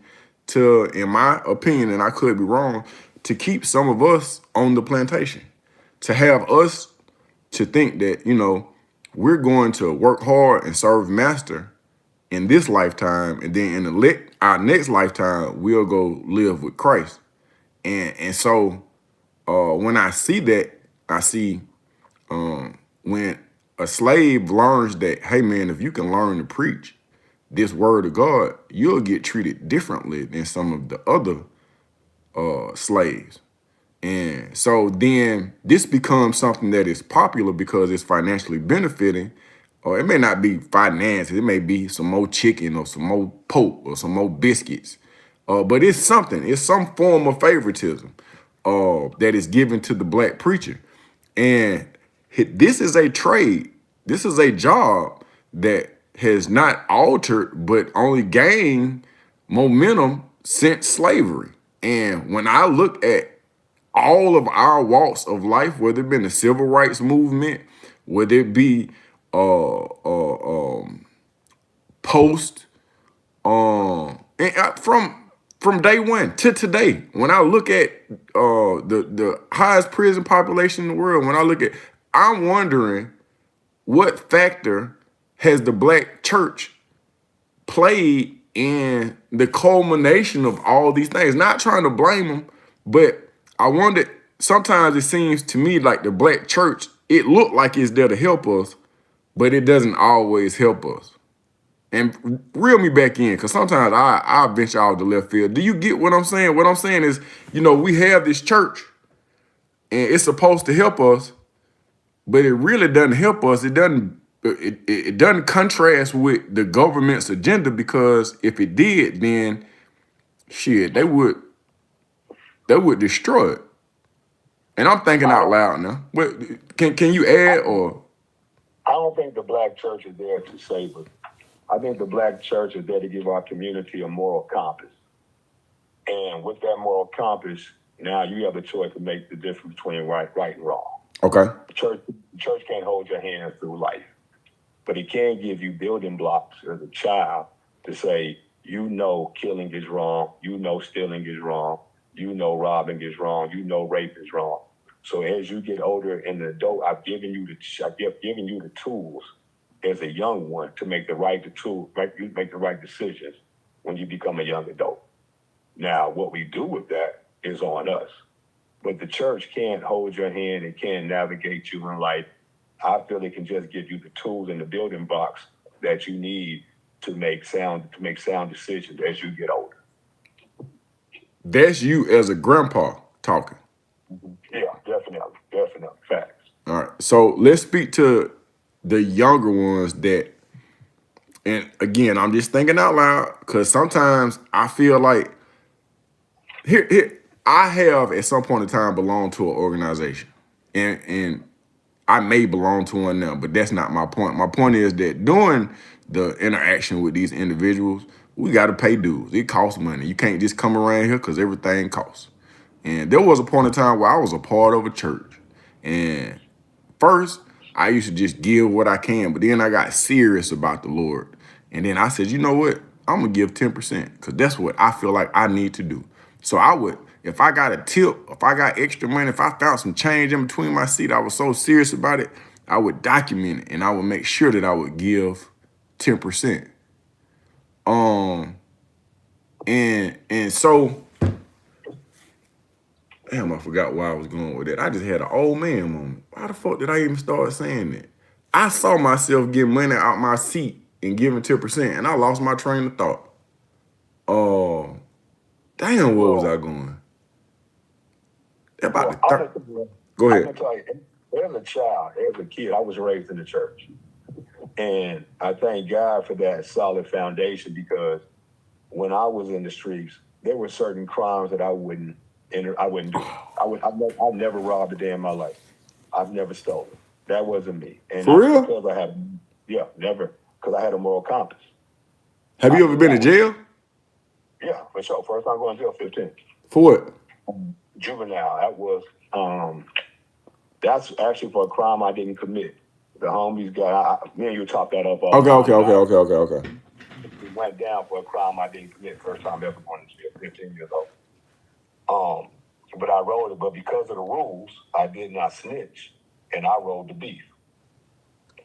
to, in my opinion, and I could be wrong, to keep some of us on the plantation, to have us to think that, we're going to work hard and serve master in this lifetime, and then in our next lifetime, we'll go live with Christ. And so when I see that, I see when a slave learns that, hey man, if you can learn to preach this word of God, you'll get treated differently than some of the other slaves. And so then this becomes something that is popular because it's financially benefiting, or it may not be finances. It may be some more chicken or some more pork or some more biscuits. But it's something. It's some form of favoritism that is given to the black preacher. And this is a trade. This is a job that has not altered, but only gained momentum since slavery. And when I look at all of our walks of life, whether it be the civil rights movement, whether it be post from day one to today, when I look at the highest prison population in the world, when I look at, I'm wondering what factor has the black church played in the culmination of all these things. Not trying to blame them, but I wonder, sometimes it seems to me like the black church, it looked like it's there to help us, but it doesn't always help us. And reel me back in, because sometimes I venture out the left field. Do you get what I'm saying? What I'm saying is, we have this church and it's supposed to help us, but it really doesn't help us. It doesn't contrast with the government's agenda, because if it did, then shit, they would destroy it. And I'm thinking out loud now. But can you add, or I don't think the black church is there to save us. I think the black church is there to give our community a moral compass. And with that moral compass, now you have a choice to make the difference between right and wrong. okay? The church can't hold your hand through life, but it can give you building blocks as a child to say, killing is wrong, stealing is wrong, robbing is wrong, rape is wrong. So as you get older and an adult, I've given you the tools as a young one to make the right decisions when you become a young adult. Now, what we do with that is on us. But the church can't hold your hand and can't navigate you in life. I feel it can just give you the tools and the building blocks that you need to make sound decisions as you get older. That's you as a grandpa talking. Yeah, definitely, facts. All right. So let's speak to the younger ones that, and again, I'm just thinking out loud, because sometimes I feel like here I have at some point in time belonged to an organization, and I may belong to one now, but that's not my point. My point is that during the interaction with these individuals, we got to pay dues. It costs money. You can't just come around here because everything costs. And there was a point in time where I was a part of a church, and first, I used to just give what I can, but then I got serious about the Lord. And then I said, you know what? I'm going to give 10%, because that's what I feel like I need to do. So I would, if I got a tip, if I got extra money, if I found some change in between my seat, I was so serious about it, I would document it, and I would make sure that I would give 10%. And so, damn, I forgot where I was going with that. I just had an old man moment. Why the fuck did I even start saying that? I saw myself getting money out my seat and giving 10%, and I lost my train of thought. Damn, where was I going? About Go ahead. I can tell you, as a child, as a kid, I was raised in the church. And I thank God for that solid foundation, because when I was in the streets, there were certain crimes that I wouldn't do. I've never robbed a day in my life. I've never stolen. That wasn't me. And For real? Because never. Because I had a moral compass. Have you ever been to jail? Yeah, for sure. First time going to jail, 15. For what? Juvenile. That was that's actually for a crime I didn't commit. The homies me and you talked that up. Okay. We went down for a crime I didn't commit. First time ever going to jail, 15 years old. But I rolled it. But because of the rules, I did not snitch, and I rolled the beef.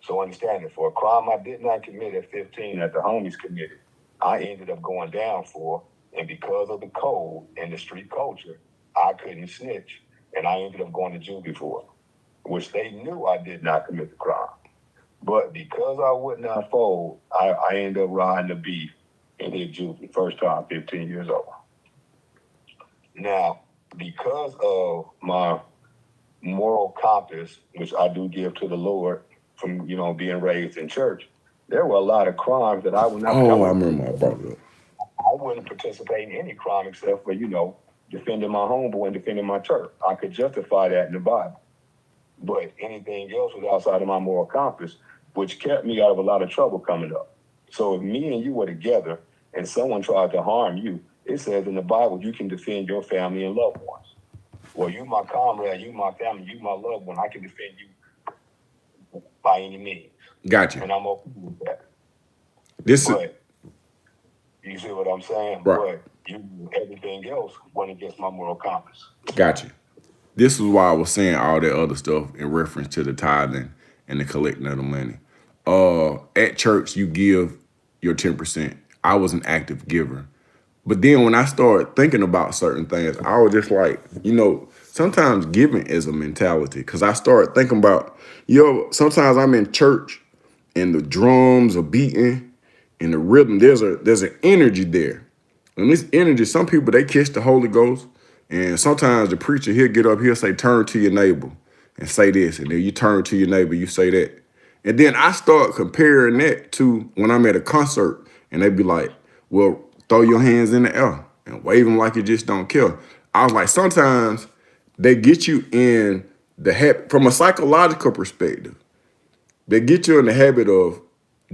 So understand it. For a crime I did not commit at 15 that the homies committed, I ended up going down for, and because of the code and the street culture, I couldn't snitch, and I ended up going to juvie for it, which they knew I did not commit the crime. But because I would not fold, I ended up riding the beef and hit juvie. First time, 15 years old. Now, because of my moral compass, which I do give to the Lord from, being raised in church, there were a lot of crimes that I would not. I remember I brought it up. I wouldn't participate in any crime except for, defending my homeboy and defending my church. I could justify that in the Bible. But anything else was outside of my moral compass, which kept me out of a lot of trouble coming up. So if me and you were together and someone tried to harm you, it says in the Bible you can defend your family and loved ones. Well, you my comrade, you my family, you my loved one. I can defend you by any means. Gotcha. And I'm okay with that. This is But you see what I'm saying? right. But everything else went against my moral compass. Gotcha. This is why I was saying all that other stuff in reference to the tithing and the collecting of the money. At church, you give your 10%. I was an active giver. But then when I started thinking about certain things, I was just like, sometimes giving is a mentality. Cause I started thinking about, sometimes I'm in church and the drums are beating and the rhythm, there's an energy there. And this energy, some people they catch the Holy Ghost, and sometimes the preacher he'll get up, he'll say, "Turn to your neighbor," and say this, and then you turn to your neighbor, you say that, and then I start comparing that to when I'm at a concert, and they be like, "Well, throw your hands in the air and wave them like you just don't care." I was like, sometimes they get you in the habit from a psychological perspective. They get you in the habit of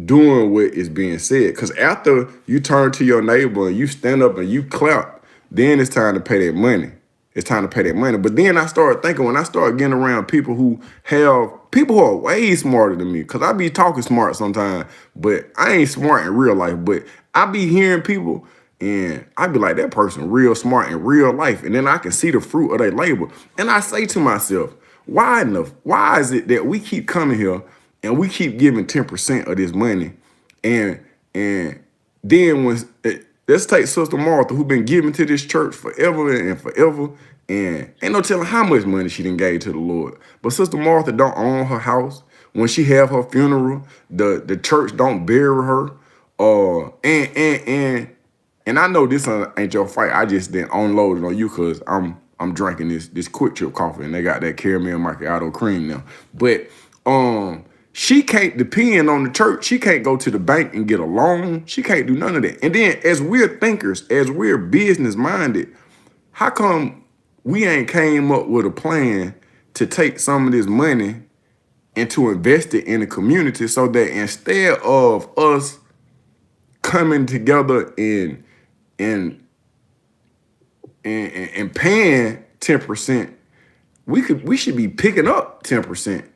doing what is being said. Because after you turn to your neighbor and you stand up and you clap, then it's time to pay that money. It's time to pay that money. But then I started thinking, when I started getting around people who are way smarter than me, because I be talking smart sometimes, but I ain't smart in real life. But I be hearing people and I be like, that person real smart in real life. And then I can see the fruit of their labor. And I say to myself, why is it that we keep coming here and we keep giving 10% of this money, and then let's take Sister Martha, who been giving to this church forever and forever, and ain't no telling how much money she done gave to the Lord. But Sister Martha don't own her house. When she have her funeral, the church don't bury her. And I know this ain't your fight. I just didn't unload it on you because I'm drinking this quick trip coffee and they got that caramel macchiato cream now. But she can't depend on the church. She can't go to the bank and get a loan. She can't do none of that. And then as we're thinkers, as we're business minded, how come we ain't came up with a plan to take some of this money and to invest it in the community so that instead of us coming together and and paying 10%, we should be picking up 10%.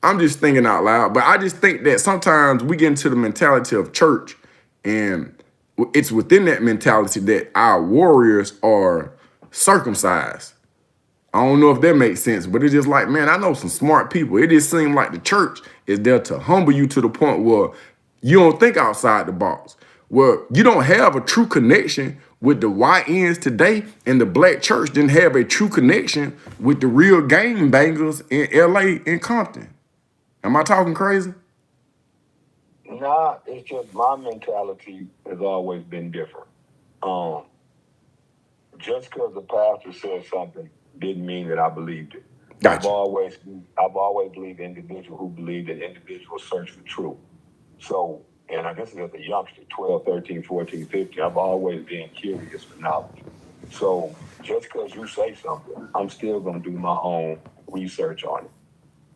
I'm just thinking out loud, but I just think that sometimes we get into the mentality of church, and it's within that mentality that our warriors are circumcised. I don't know if that makes sense, but it's just like, man, I know some smart people. It just seems like the church is there to humble you to the point where you don't think outside the box, where you don't have a true connection with the YNs today, and the black church didn't have a true connection with the real gang bangers in LA and Compton. Am I talking crazy? Nah, it's just my mentality has always been different. Um, just because the pastor said something didn't mean that I believed it. Gotcha. I've always believed individual who believe that individuals search for truth. So, and I guess as a youngster, 12, 13, 14, 15, I've always been curious for knowledge. So just because you say something, I'm still going to do my own research on it.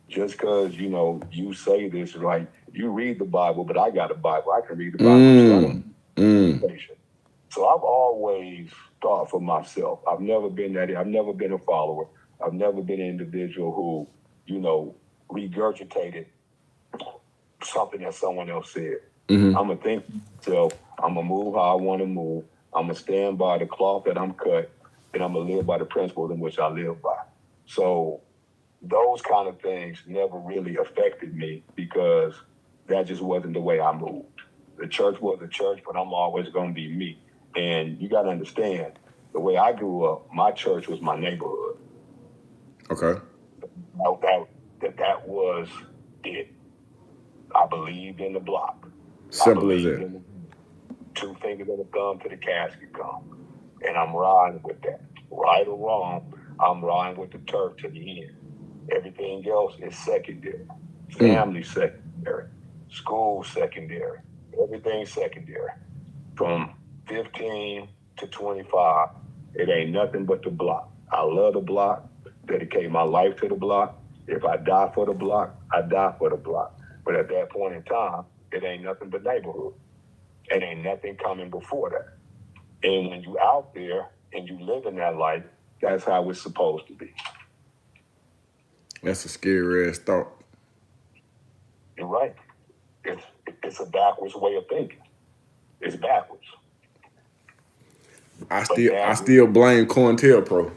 Just because, you say this, like, you read the Bible, but I got a Bible. I can read the Bible. So I've always thought for myself. I've never been a follower. I've never been an individual who, regurgitated something that someone else said. I'm going to think to myself, I'm going to move how I want to move. I'm going to stand by the cloth that I'm cut, and I'm going to live by the principles in which I live by. So those kind of things never really affected me because that just wasn't the way I moved. The church was the church, but I'm always going to be me. And you got to understand, the way I grew up, my church was my neighborhood. Okay. That was it. I believed in the block. Simple as that. Two fingers and a thumb to the casket come. And I'm riding with that. Right or wrong, I'm riding with the turf to the end. Everything else is secondary. Family secondary. School secondary. Everything secondary. From 15 to 25, it ain't nothing but the block. I love the block. Dedicate my life to the block. If I die for the block, I die for the block. But at that point in time, it ain't nothing but neighborhood. It ain't nothing coming before that. And when you out there and you live in that life, that's how it's supposed to be. That's a scary ass thought. You're right. It's a backwards way of thinking. It's backwards. I still blame COINTELPRO.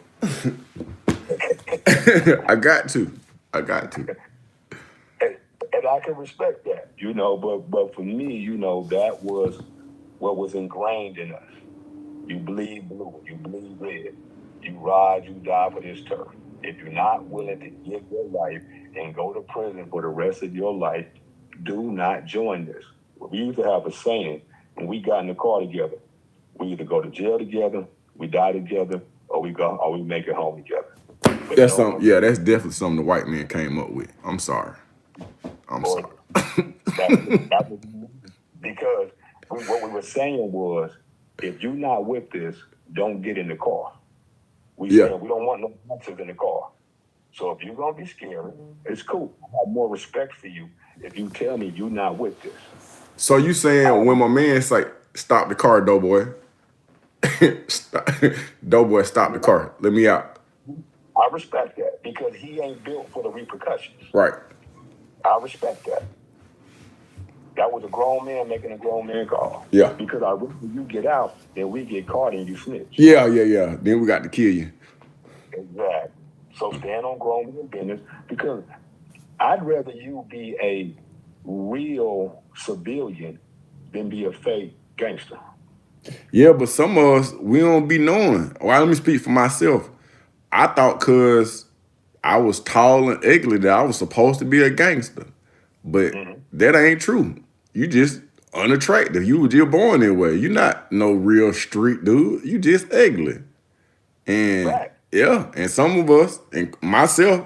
I got to. And I can respect that, but for me, that was what was ingrained in us. You bleed blue, you bleed red, you ride, you die for this turf. If you're not willing to give your life and go to prison for the rest of your life, do not join this. We used to have a saying when we got in the car together. We either go to jail together, we die together, or we make it home together. But That's something. Yeah, that's definitely something the white man came up with. I'm sorry. That was because what we were saying was, if you're not with this, don't get in the car. We said we don't want no monsters in the car. So if you're gonna be scary, it's cool. I have more respect for you if you tell me you're not with this. So you saying when my man's like, stop the car, Doughboy. Doughboy, stop the car. Let me out. I respect that because he ain't built for the repercussions. Right. I respect that. That was a grown man making a grown man call. Yeah. Because when you get out, then we get caught and you snitch. Yeah. Then we got to kill you. Exactly. So stand on grown man business, because I'd rather you be a real civilian than be a fake gangster. Yeah, but some of us, we don't be knowing. Well, let me speak for myself. I thought because I was tall and ugly that I was supposed to be a gangster. But that ain't true. You just unattractive. You were just born that way. You're not no real street dude. You just ugly. And yeah, and some of us, and myself,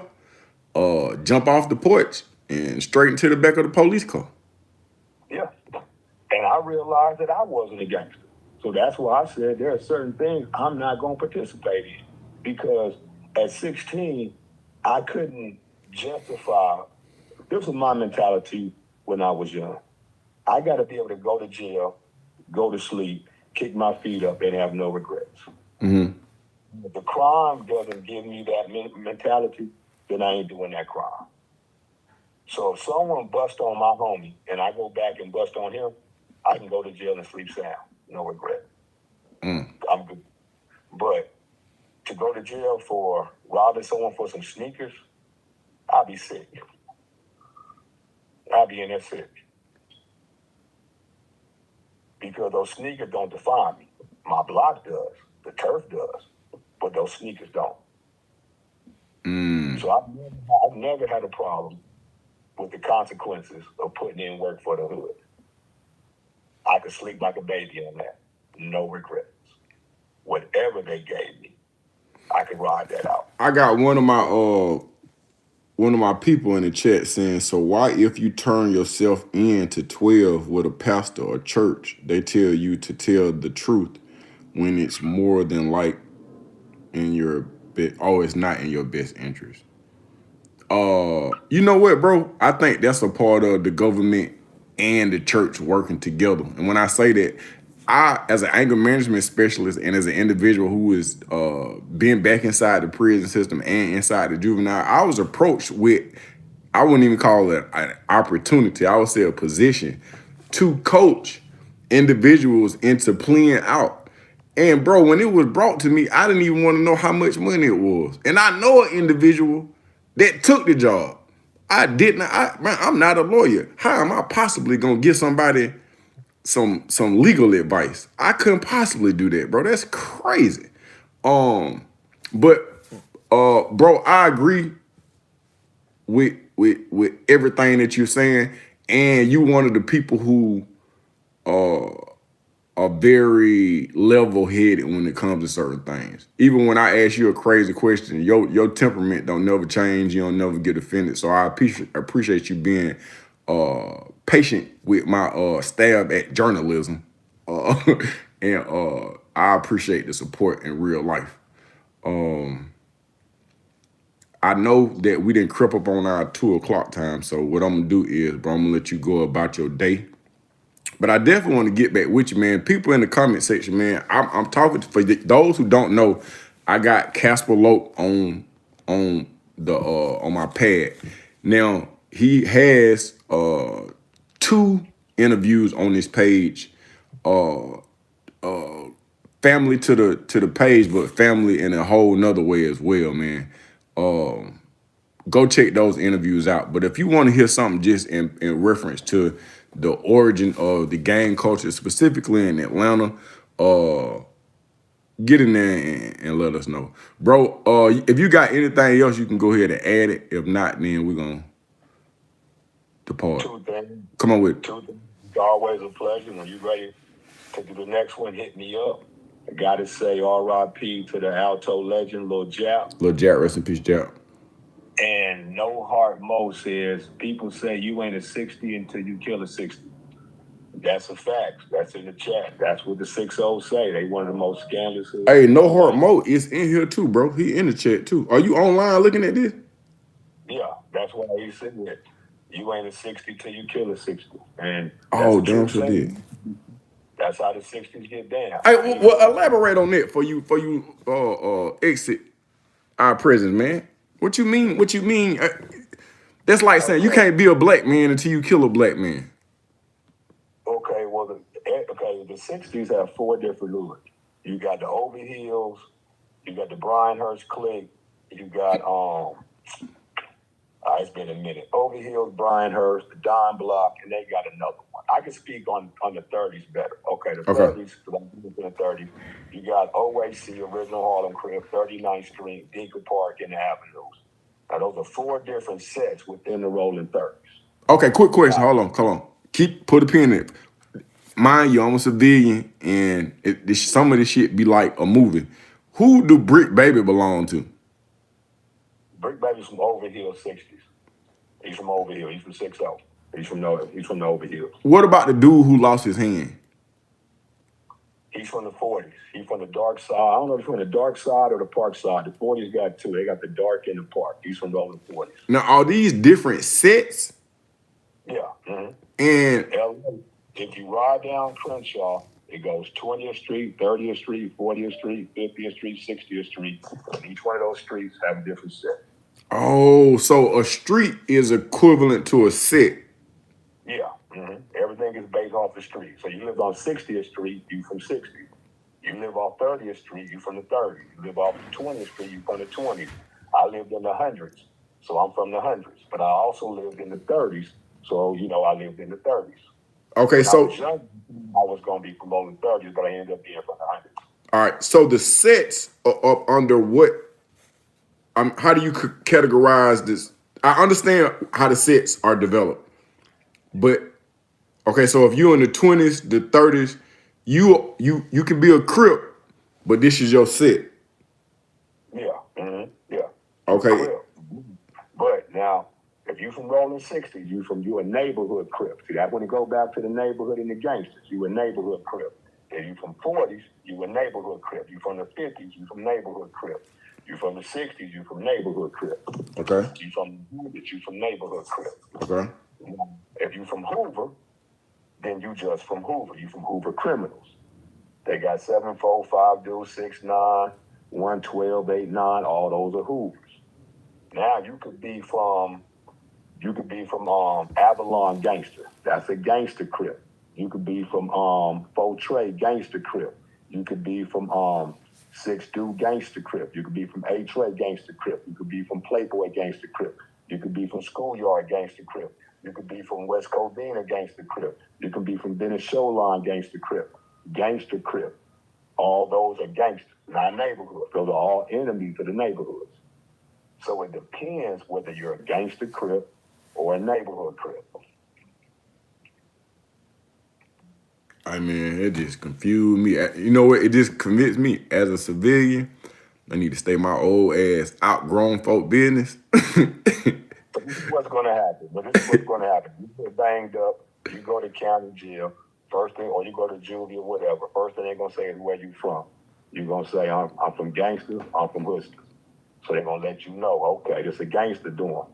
jump off the porch and straight into the back of the police car. Yeah. And I realized that I wasn't a gangster. So that's why I said there are certain things I'm not going to participate in. Because at 16, I couldn't justify. This was my mentality when I was young. I got to be able to go to jail, go to sleep, kick my feet up, and have no regrets. Mm-hmm. If the crime doesn't give me that mentality, then I ain't doing that crime. So if someone busts on my homie and I go back and bust on him, I can go to jail and sleep sound. No regret. I'm good. But to go to jail for robbing someone for some sneakers, I'll be sick. I'll be in there sick. Because those sneakers don't define me. My block does. The turf does. But those sneakers don't. So I've never had a problem with the consequences of putting in work for the hood. I could sleep like a baby on that. No regrets. Whatever they gave me, I could ride that out. I got one of my people in the chat saying, so why if you turn yourself in to 12 with a pastor or church, they tell you to tell the truth when it's more than like in your it's not in your best interest? You know what, bro? I think that's a part of the government and the church working together. And when I say that, I, as an anger management specialist and as an individual who is been back inside the prison system and inside the juvenile, I was approached with, I wouldn't even call it an opportunity, I would say a position to coach individuals into playing out. And bro, when it was brought to me, I didn't even want to know how much money it was. And I know an individual that took the job. I didn't. I'm not a lawyer. How am I possibly gonna give somebody some legal advice? I couldn't possibly do that, bro. That's crazy. But bro, I agree with everything that you're saying, and you one of the people who are very level-headed when it comes to certain things. Even when I ask you a crazy question, your temperament don't never change. You don't never get offended. So I appreciate you being patient with my stab at journalism, and I appreciate the support in real life. I know that we didn't creep up on our 2 o'clock time. So what I'm gonna do is, bro, I'm gonna let you go about your day. But I definitely want to get back with you, man. People in the comment section, man. I'm talking for those who don't know. I got Casper Lope on the on my pad. Now he has 2 interviews on this page. Family to the page, but family in a whole nother way as well, man. Go check those interviews out. But if you want to hear something just in reference to the origin of the gang culture, specifically in Atlanta, get in there and let us know. Bro, if you got anything else, you can go ahead and add it. If not, then we're going to depart. 2 things. Come on with it. 2 things. It's always a pleasure. When you're ready to do the next one, hit me up. I got to say R.I.P. to the Alto legend, Lil Jap. Lil Jack, rest in peace, Jack. And No Heart Mo says, people say you ain't a 60 until you kill a 60. That's a fact. That's in the chat. That's what the 6-0 say. They one of the most scandalous. Hey, No Heart Mo is in here too, bro. He in the chat too. Are you online looking at this? Yeah, that's why he said that. You ain't a 60 till you kill a 60. And Oh, damn sure did. That's how the 60s get down. Hey, well, elaborate on that for you exit our presence, man. What you mean? What you mean? That's like saying you can't be a black man until you kill a black man. Okay, well, the 60s have 4 different hoods. You got the Overhills, you got the Brian Hurst clique, you got it's been a minute. Overhills, Brian Hurst, the Don Block, and they got another one. I can speak on the 30s better. Okay, the 30s, in the 30s, you got OAC, Original Harlem Crib, 39th Street, Deacon Park, and the Avenues. Now, those are 4 different sets within the Rolling 30s. Okay, quick question. Hold on. Put a pin in it. Mind you, I'm a civilian, and some of this shit be like a movie. Who do Brick Baby belong to? Brick Baby's from Overhill 60s. He's from Overhill. He's from 6-0. He's from the Overhill. What about the dude who lost his hand? He's from the 40s. He's from the dark side. I don't know if he's from the dark side or the park side. The 40s got 2. They got the dark and the park. He's from the 40s. Now, are these different sets? Yeah. Mm-hmm. And LA, if you ride down Crenshaw, it goes 20th Street, 30th Street, 40th Street, 50th Street, 60th Street. And each one of those streets have a different set. oh, so a street is equivalent to a set. Yeah. Mm-hmm. Everything is based off the street. So you live on 60th Street, you from 60. You live off 30th Street, you from the 30s. You live off 20th Street, you from the 20s. I lived in the 100s, so I'm from the 100s. But I also lived in the 30s, so, I lived in the 30s. Okay, so I was going to be promoting 30s, but I ended up being from the 100s. All right, so the sets are up under what? How do you categorize this? I understand how the sets are developed, but okay, so if you're in the 20s, the 30s, you can be a Crip, but this is your set. Yeah, mm-hmm. Yeah. Okay. But now, if you from Rolling 60s, you a neighborhood Crip. See, that's when you go back to the neighborhood and the gangsters. You a neighborhood Crip. If you from 40s, you a neighborhood Crip. You from the 50s, you from neighborhood Crip. You from the 60s, you from neighborhood Crip. Okay. You from the 100s, you from neighborhood Crip. Okay. If you from Hoover, then you just from Hoover. You from Hoover Criminals. They got 745 do 69, 112, 89. All those are Hoovers. Now you could be from Avalon Gangster. That's a gangster Crip. You could be from Faux Trey Gangster Crip. You could be from 6 Do Gangster Crip. You could be from A Trey Gangster Crip. You could be from Playboy Gangster Crip. You could be from Schoolyard Gangster Crip. You could be from West Covina Gangster Crip. You could be from Venice Showline Gangster Crip. Gangster Crip. All those are gangsters, not neighborhoods. Those are all enemies of the neighborhoods. So it depends whether you're a gangster Crip or a neighborhood Crip. I mean, it just confused me. You know what? It just convinced me as a civilian. I need to stay my old ass outgrown folk business. But this is what's going to happen. You get banged up, you go to county jail, first thing, or you go to juvie or whatever. First thing they're going to say is where you from. You're going to say, I'm from gangsters, I'm from hustlers. So they're gonna let you know, okay, it's a gangster doing,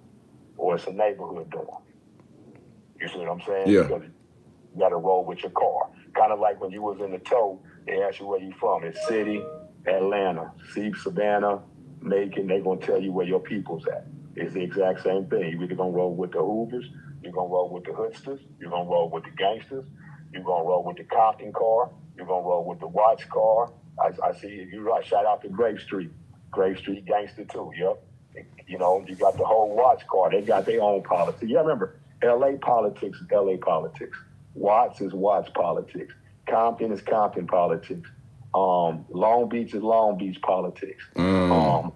or it's a neighborhood doing. You see what I'm saying? Yeah. Because you got to roll with your car. Kind of like when you was in the tow, they ask you where you from. It's city, Atlanta, Savannah, Macon. They gonna tell you where your people's at. It's the exact same thing. You either gonna roll with the Hoovers, you're gonna roll with the Hoodsters, you're gonna roll with the gangsters, you're gonna roll with the Compton car, you're gonna roll with the Watts car. I see you right. Shout out to Grave Street. Grave Street gangster too. Yep. You know, you got the whole Watts car. They got their own politics. Yeah, remember, LA politics is LA politics. Watts is Watts politics. Compton is Compton politics. Long Beach is Long Beach politics. All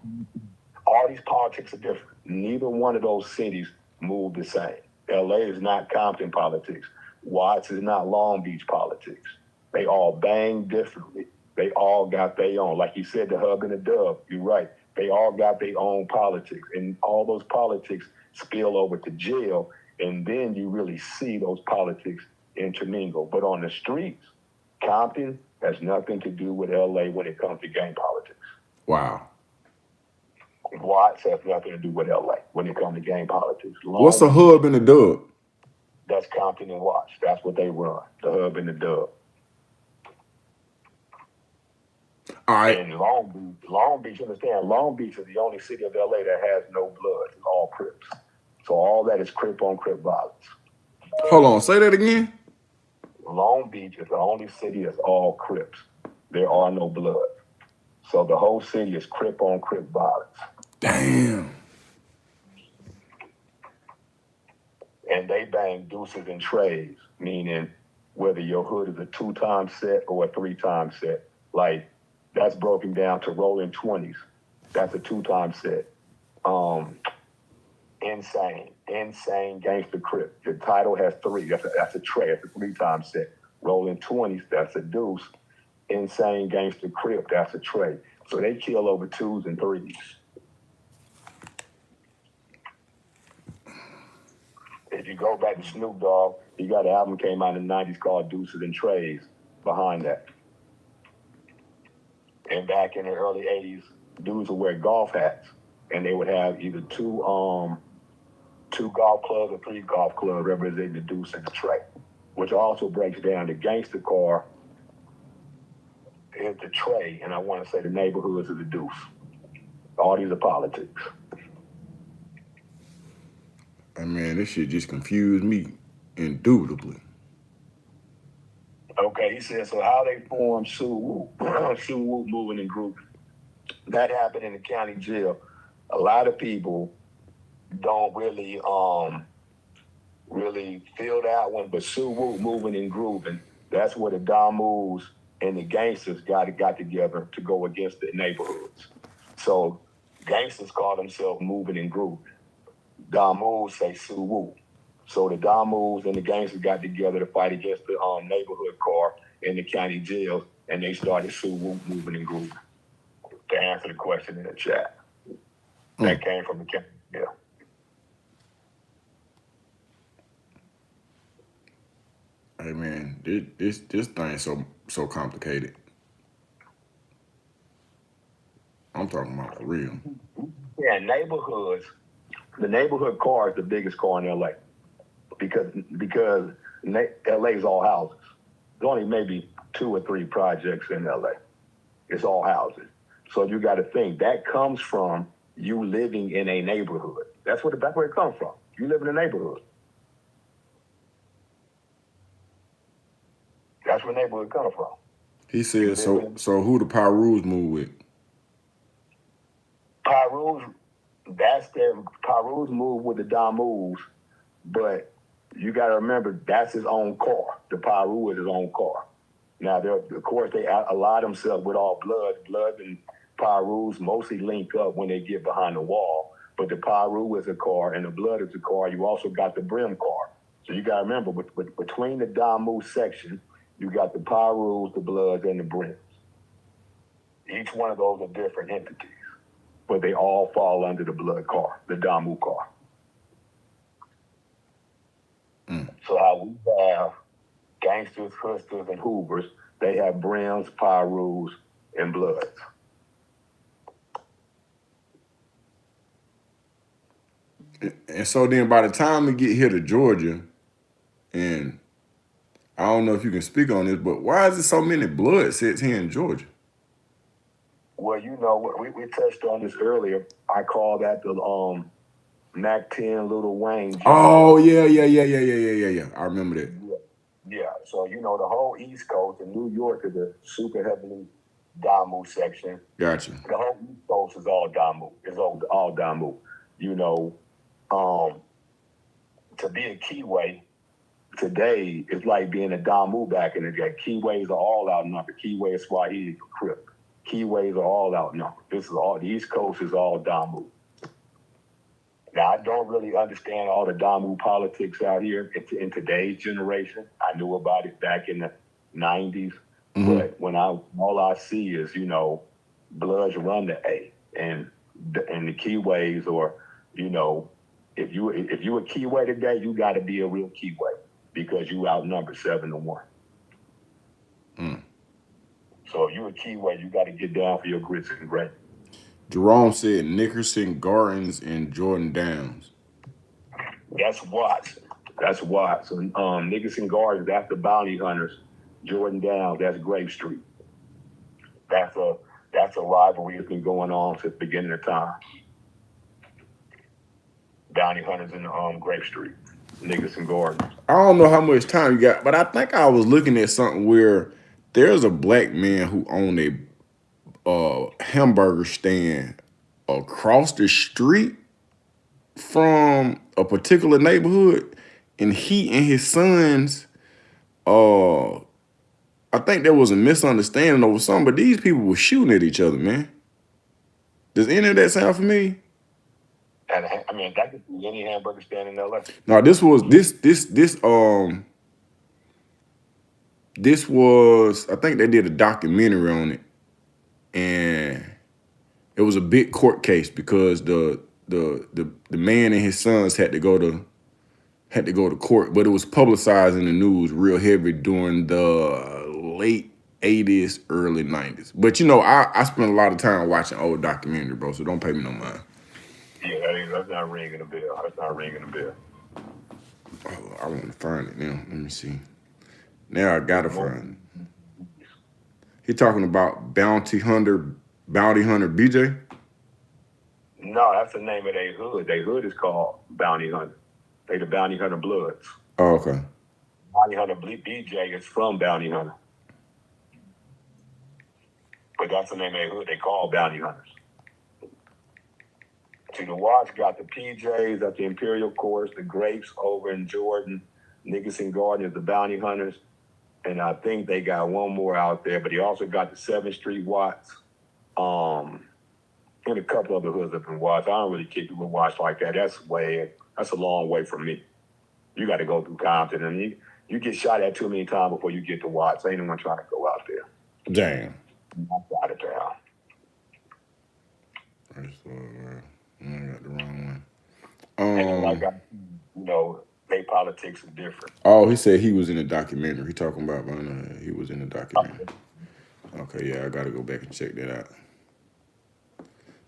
these politics are different. Neither one of those cities move the same. LA is not Compton politics. Watts is not Long Beach politics. They all bang differently. They all got their own. Like you said, the hub and the dub, you're right. They all got their own politics. And all those politics spill over to jail. And then you really see those politics intermingle. But on the streets, Compton has nothing to do with LA when it comes to gang politics. Wow. Watts has nothing to do with LA when it comes to gang politics. What's a hub and a dub? That's Compton and Watts. That's what they run, the hub and the dub. All right. And Long Beach, understand, Long Beach is the only city of LA that has no blood. It's all Crips. So all that is Crip on Crip violence. Hold on, say that again. Long Beach is the only city that's all Crips. There are no blood. So the whole city is Crip on Crip violence. Damn. And they bang deuces and trays, meaning whether your hood is a 2-time set or a 3-time set. Like, that's broken down to rolling 20s. That's a 2-time set. Insane Gangster Crip. The title has 3. That's a tray. That's a 3-time set. Rolling 20s, that's a deuce. Insane Gangster Crip, that's a tray. So they kill over 2s and 3s. If you go back to Snoop Dogg, he got an album came out in the 90s called Deuces and Trays behind that. And back in the early 80s, dudes would wear golf hats, and they would have either 2 golf clubs or 3 golf clubs representing the deuce and the tray, which also breaks down the gangster car is the tray, and I want to say the neighborhoods are the deuce. All these are politics. Hey man, this shit just confused me indubitably. Okay, he said, so how they formed Sue Woo, Sue Woo moving in group. That happened in the county jail. A lot of people don't really feel that one, but Sue Woo moving and grooving, that's where the Damus and the gangsters got together to go against the neighborhoods. So gangsters call themselves moving and grooving. Damus say Sue Woo. So the Damus and the gangsters got together to fight against the neighborhood car in the county jails, and they started Sue Woo moving and grooving. To answer the question in the chat. That came from the county jail. Hey man, this thing's so complicated. I'm talking about for real. Yeah, neighborhoods. The neighborhood car is the biggest car in LA because LA is all houses. There's only maybe 2 or 3 projects in LA. It's all houses. So you got to think that comes from you living in a neighborhood. That's where it comes from. You live in a neighborhood. That's where neighborhood comes from. He said, so who the Pyrus move with? Pyrus move with the Damus, but you got to remember that's his own car. The Pyru is his own car. Now, of course, they ally themselves with all blood. Blood and Pyrus mostly link up when they get behind the wall. But the Pyru is a car and the blood is a car. You also got the Brim car. So you got to remember, between the Damu section, you got the Pyrus, the Bloods, and the Brims. Each one of those are different entities, but they all fall under the blood car, the Damu car. So how we have gangsters, hustlers, and hoovers, they have Brims, Pyrus, and Bloods. And so then by the time we get here to Georgia, and I don't know if you can speak on this, but why is there so many blood sets here in Georgia? Well, you know, we touched on this earlier. I call that the Mac 10 Little Wayne joint. Oh yeah. I remember that. Yeah. So, you know, the whole East Coast and New York is a super heavily Damu section. Gotcha. The whole East Coast is all Damu. It's all Damu. You know, to be a Keyway today is like being a Damu back in the day. Keyways are all outnumbered. Keyway is Swahili for Crip. Keyways are all outnumbered. This is all, the East Coast is all Damu. Now, I don't really understand all the Damu politics out here in today's generation. I knew about it back in the 90s. But when all I see is, you know, Bloods run the A. And the Keyways, or, you know, if you a Keyway today, you got to be a real Keyway because you outnumber 7-1. So if you're a Keyway, you got to get down for your grits and grit. Jerome said Nickerson, Gardens, and Jordan Downs. That's Watson. That's Watson. Nickerson Gardens, that's the Bounty Hunters. Jordan Downs, that's Grape Street. That's a rivalry that's been going on since the beginning of time. Bounty Hunters in Grape Street. Nickerson Gardens. I don't know how much time you got, but I think I was looking at something where there's a black man who owned a hamburger stand across the street from a particular neighborhood, and he and his sons, I think there was a misunderstanding over something, but these people were shooting at each other, man. Does any of that sound familiar? And I mean, that could be any hamburger stand in LA. No, this was I think they did a documentary on it, and it was a big court case because the man and his sons had to go to court, but it was publicized in the news real heavy during the late 80s, early 90s. But you know, I spent a lot of time watching old documentary, bro, so don't pay me no mind. Yeah, that's not ringing a bell. That's not ringing a bell. Oh, I want to find it now. Let me see. Now I gotta find it. He talking about Bounty Hunter BJ? No, that's the name of their hood. Their hood is called Bounty Hunter. They the Bounty Hunter Bloods. Oh, okay. Bounty Hunter BJ is from Bounty Hunter. But that's the name of their hood. They call Bounty Hunters. See, the Watts got the PJs at the Imperial Course, the Grapes over in Jordan, Nickerson Garden is the Bounty Hunters, and I think they got one more out there, but he also got the 7th Street Watts, and a couple other hoods up in Watts. I don't really kick it with Watts like that. That's a long way from me. You got to go through Compton, and you get shot at too many times before you get to Watts. Ain't anyone trying to go out there. Damn. I'm out of town. I got the wrong one. And like you know, they politics is different. Oh, he said he was in the documentary. He talking about he was in the documentary. Okay, yeah, I gotta go back and check that out.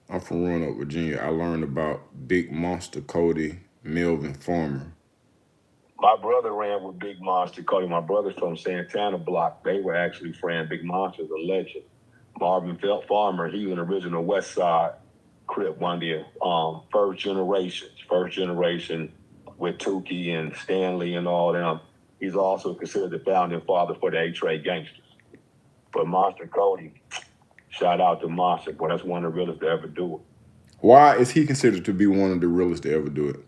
I'm from Roanoke, Virginia. I learned about Big Monster Cody, Melvin Farmer. My brother ran with Big Monster Cody. My brother's from Santana Block. They were actually friends. Big Monster's a legend. Marvin Farmer, he was an original West Side Crip, one of the first generation with Tukey and Stanley and all them. He's also considered the founding father for the A-Trade Gangsters. But Monster Cody, shout out to Monster, boy, that's one of the realest to ever do it. Why is he considered to be one of the realest to ever do it?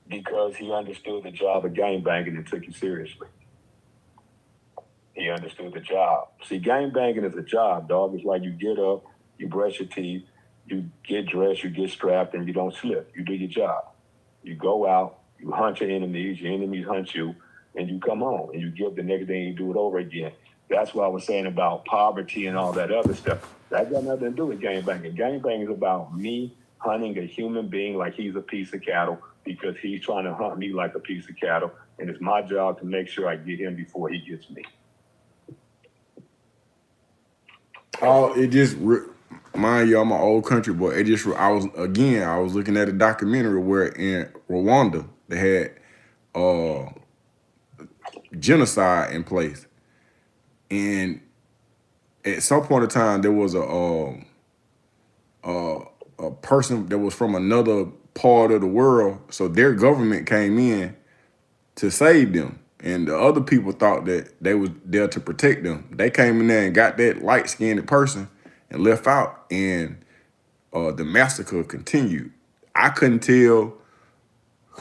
Because he understood the job of gangbanging and took it seriously. He understood the job. See, gangbanging is a job, dog. It's like you get up, you brush your teeth, you get dressed, you get strapped, and you don't slip. You do your job. You go out, you hunt your enemies hunt you, and you come home, and you give the next day and you do it over again. That's what I was saying about poverty and all that other stuff. That got nothing to do with gangbanging. Gangbanging is about me hunting a human being like he's a piece of cattle because he's trying to hunt me like a piece of cattle, and it's my job to make sure I get him before he gets me. Oh, it just mind you, I'm an old country boy. I was looking at a documentary where in Rwanda they had uh genocide in place, and at some point in time there was uh, a person that was from another part of the world, so their government came in to save them. And the other people thought that they was there to protect them. They came in there and got that light-skinned person and left out, and the massacre continued. I couldn't tell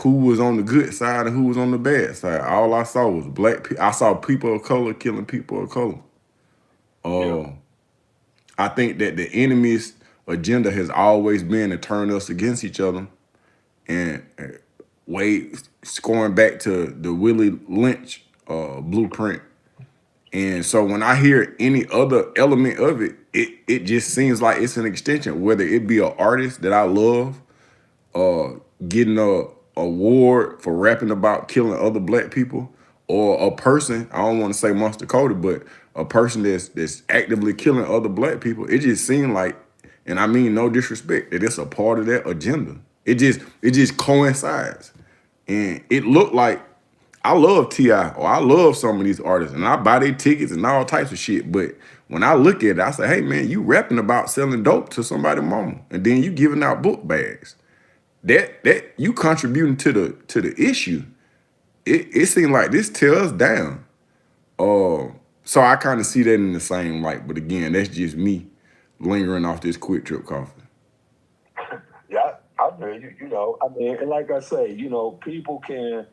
who was on the good side and who was on the bad side. All I saw was black people. I saw people of color killing people of color. Yeah. I think that the enemy's agenda has always been to turn us against each other, and Wade scoring back to the Willie Lynch blueprint. And so when I hear any other element of it, it just seems like it's an extension, whether it be an artist that I love, getting a award for rapping about killing other black people, or a person, I don't want to say Monster Cody, but a person that's actively killing other black people. It just seemed like, and I mean no disrespect, that it's a part of that agenda. It just coincides. And it looked like I love T.I. or I love some of these artists and I buy their tickets and all types of shit. But when I look at it, I say, hey man, you rapping about selling dope to somebody's mama, and then you giving out book bags. That you contributing to the issue. It seemed like this tears down. So I kind of see that in the same light. But again, that's just me lingering off this quick trip coffee. Yeah, I mean, you know, I mean, and like I say, you know, people can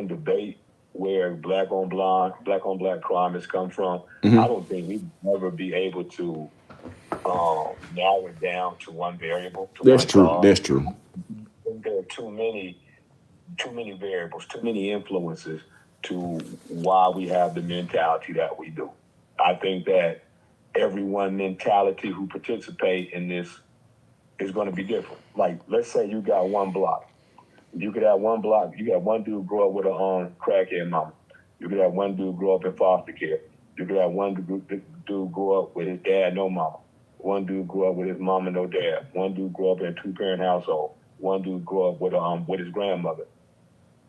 debate where black on black crime has come from. Mm-hmm. I don't think we'd ever be able to narrow it down to one variable. That's true. That's true. There are too many variables, too many influences to why we have the mentality that we do. I think that everyone mentality who participate in this is going to be different. Like, let's say you got one block. You could have one block. You got one dude grow up with a crackhead mama. You could have one dude grow up in foster care. You could have one dude grow up with his dad, no mama. One dude grew up with his mama, no dad. One dude grew up in a two-parent household. One dude grew up with his grandmother.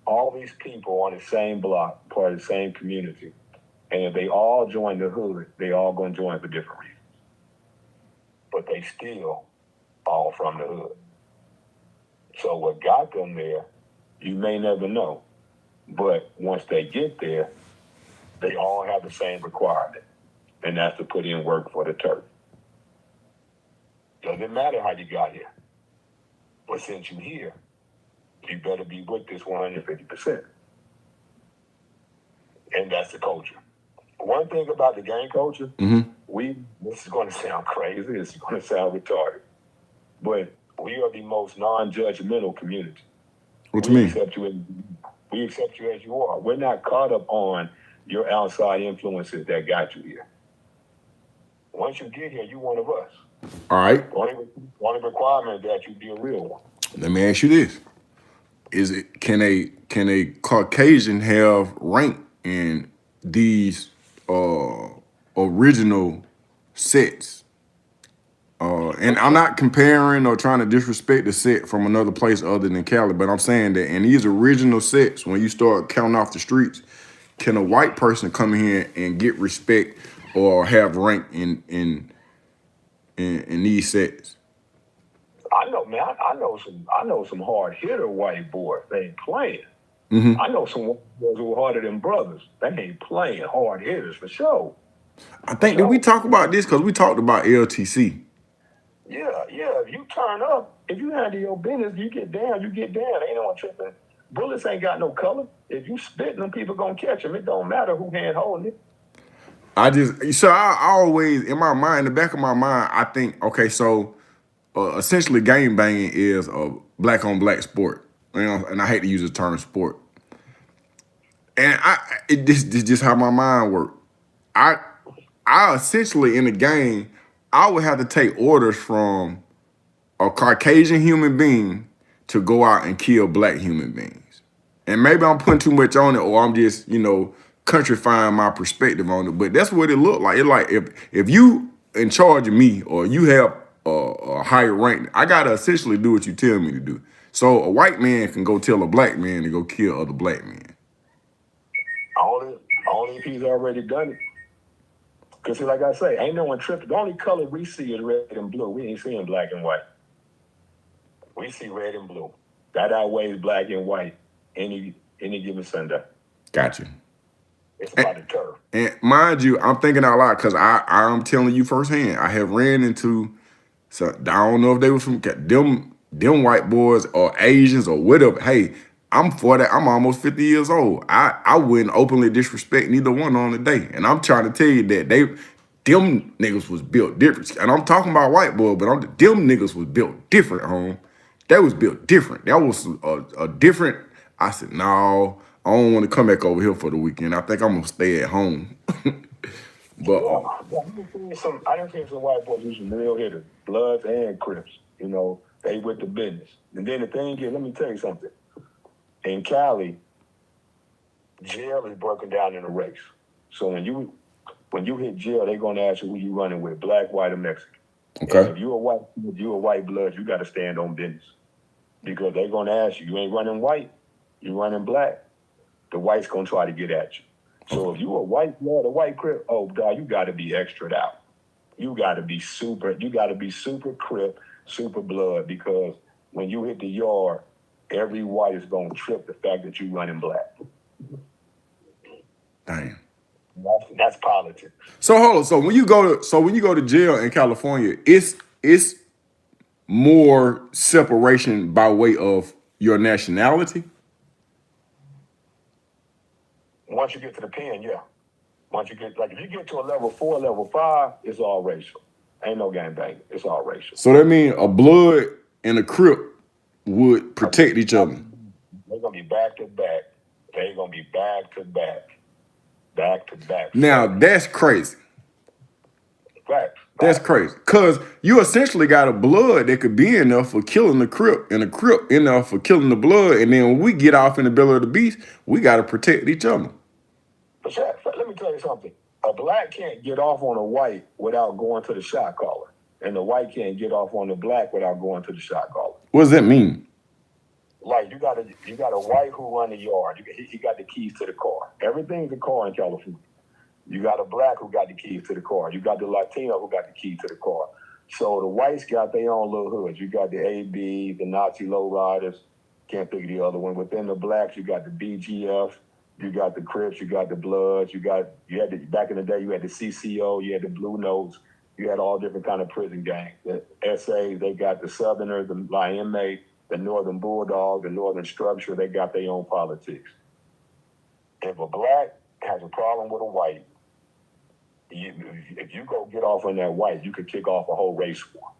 All these people on the same block, part of the same community, and if they all join the hood, they all gonna join for different reasons. But they still all from the hood. So what got them there, you may never know. But once they get there, they all have the same requirement, and that's to put in work for the turf. Doesn't matter how you got here. But since you're here, you better be with this 150%. And that's the culture. One thing about the gang culture, this is going to sound crazy, this is going to sound retarded, but we are the most non-judgmental community. What you mean? We accept you as you are. We're not caught up on your outside influences that got you here. Once you get here, you're one of us. All right. Only requirement that you be a real one. Let me ask you this: can a Caucasian have rank in these original sets? And I'm not comparing or trying to disrespect the set from another place other than Cali, but I'm saying that in these original sets, when you start counting off the streets, can a white person come in here and get respect or have rank in these sets? I know, man. I know some hard hitter white boys. They ain't playing. Mm-hmm. I know some white boys who are harder than brothers. They ain't playing, hard hitters for sure. I think that we talk about this because we talked about LTC. Yeah. If you turn up, if you handle your business, you get down. Ain't no one tripping. Bullets ain't got no color. If you spitting them, people gonna catch them. It don't matter who hand holding it. I always, in my mind, in the back of my mind, I think, okay, so essentially gang banging is a black on black sport. You know, and I hate to use the term sport. And this is just how my mind works. I essentially in the game, I would have to take orders from a Caucasian human being to go out and kill black human beings. And maybe I'm putting too much on it, or I'm just, countrifying my perspective on it. But that's what it looked like. It like if you in charge of me or you have a higher rank, I gotta essentially do what you tell me to do. So a white man can go tell a black man to go kill other black men. Only if he's already done it. Because, like I say, ain't no one tripping. The only color we see is red and blue. We ain't seeing black and white. We see red and blue. That outweighs black and white any given Sunday. Gotcha. It's about the turf. And mind you, I'm thinking out loud because I'm telling you firsthand. I have ran into, so I don't know if they were from them white boys or Asians or whatever. Hey, I'm 40. I'm almost 50 years old. I wouldn't openly disrespect neither one on the day. And I'm trying to tell you that them niggas was built different. And I'm talking about white boy, but them niggas was built different, home. That was built different. That was a different. I said, no, I don't want to come back over here for the weekend. I think I'm gonna stay at home. But I done seen some white boys who's some real hitters, Bloods and Crips. You know, they with the business. And then the thing is, let me tell you something. In Cali, jail is broken down in a race. So when you hit jail, they're gonna ask you who you running with, black, white, or Mexican. okay. And if you're a white blood, you got to stand on business because they're gonna ask you. You ain't running white, you running black. The white's gonna try to get at you. So if you a white blood, a white Crip, oh dog, you got to be extra out. You got to be super Crip, super blood because when you hit the yard, every white is gonna trip the fact that you running black. Damn. That's politics. So hold on. So when you go to jail in California, it's more separation by way of your nationality. Once you get to the pen, yeah. Once you get, like, if you get to a level 4, level 5, it's all racial. Ain't no gang banging. It's all racial. So that means a blood and a Crip would protect each other. They're gonna be back to back. They're gonna be back to back, back to back. Now that's crazy. Facts. That's crazy. Cause you essentially got a blood that could be enough for killing the Crip and a Crip enough for killing the blood. And then when we get off in the belly of the beast, we gotta protect each other. But let me tell you something. A black can't get off on a white without going to the shot caller. And the white can't get off on the black without going to the shot caller. What does that mean? Like you got a white who run the yard. He got the keys to the car. Everything's a car in California. You got a black who got the keys to the car. You got the Latino who got the key to the car. So the whites got their own little hoods. You got the AB, the Nazi lowriders. Can't think of the other one. Within the blacks, you got the BGF. You got the Crips. You got the Bloods. Back in the day, you had the CCO. You had the Blue Notes. You had all different kind of prison gangs. The SAs, they got the Southerners, the Miami, the Northern Bulldog, the Northern Structure. They got their own politics. If a black has a problem with a white, if you go get off on that white, you could kick off a whole race war.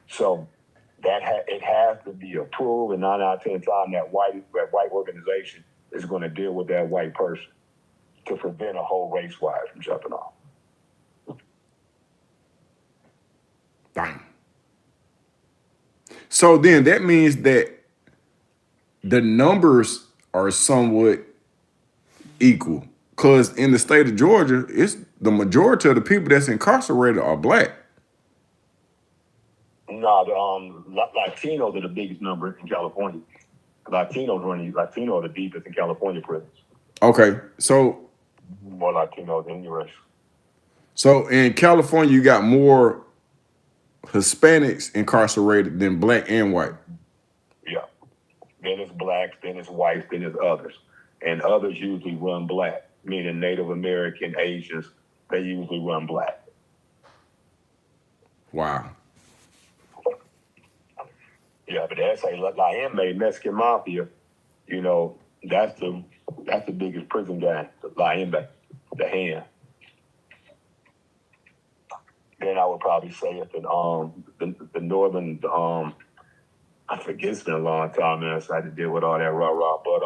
So it has to be approved, and 9 out of 10 times that white organization is going to deal with that white person to prevent a whole race war from jumping off. Damn. So then that means that the numbers are somewhat equal. Because in the state of Georgia, it's the majority of the people that's incarcerated are black. No, the Latinos are the biggest number in California. Latino are the deepest in California prisons. Okay, so More Latinos than the rest. So in California, you got more Hispanics incarcerated than black and white. Yeah. Then it's blacks, then it's whites, then it's others. And others usually run black, meaning Native American, Asians, they usually run black. Wow. Yeah, but that's like inmate Mexican mafia, you know, that's the biggest prison gang, the La Inmate, the hand. Then I would probably say it's the northern I forget, it's been a long time, man, so I had to deal with all that rah-rah, but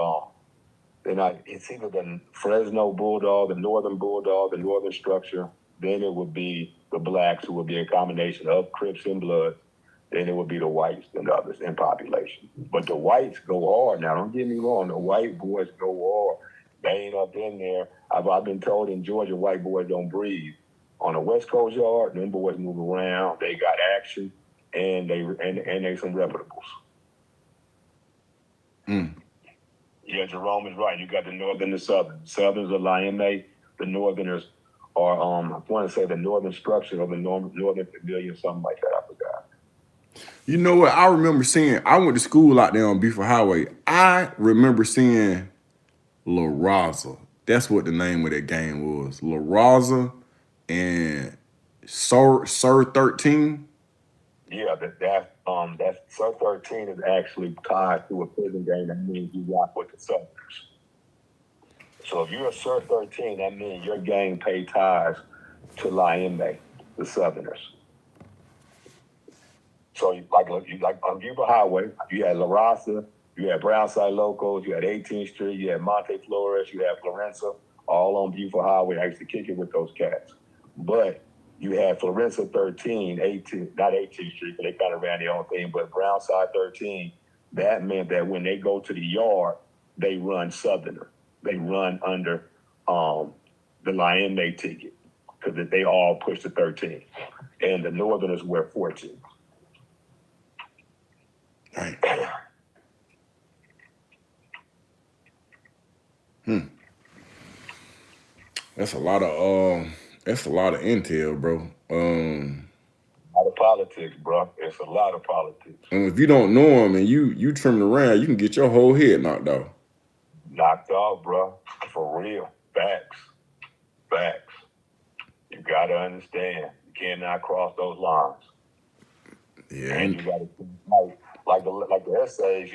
then it's either the Fresno Bulldog, the Northern Bulldog, the Northern Structure, then it would be the blacks, who would be a combination of Crips and Bloods, then it would be the whites and the others in population. But the whites go hard. Now, don't get me wrong, the white boys go hard. They ain't up in there. I've been told in Georgia, white boys don't breathe. on the West Coast yard, them boys move around. They got action, and they some reputables. Yeah, Jerome is right. You got the Northern and the Southern. Southerners are Lion May. The Northerners are I want to say the Northern Structure or the Northern Pavilion, something like that. I forgot. You know what? I remember seeing. I went to school out there on Beaufort Highway. I remember seeing La Raza. That's what the name of that game was. La Raza and Sir 13. Yeah, that Sir 13 is actually tied to a prison game. That means you rock with the Southerners. So if you're a Sir 13, that means your gang pay ties to Lion Bay, the Southerners. So like on Cuba Highway, you had La Raza, you had Brownside Locals, you had 18th Street, you had Monte Flores, you had Florenza, all on Beaufort Highway. I used to kick it with those cats. But you had Florenza 13, 18, not 18th Street, but they kind of ran their own thing, but Brownside 13, that meant that when they go to the yard, they run Southerner. They run under the Lion May ticket because they all push the 13. And the Northerners wear 14. Right. That's a lot of intel, bro. A lot of politics, bro. It's a lot of politics. And if you don't know them and you trim around, you can get your whole head knocked off. Knocked off, bro. For real. Facts. Facts. You gotta understand. You cannot cross those lines. Yeah. And you gotta like the essays,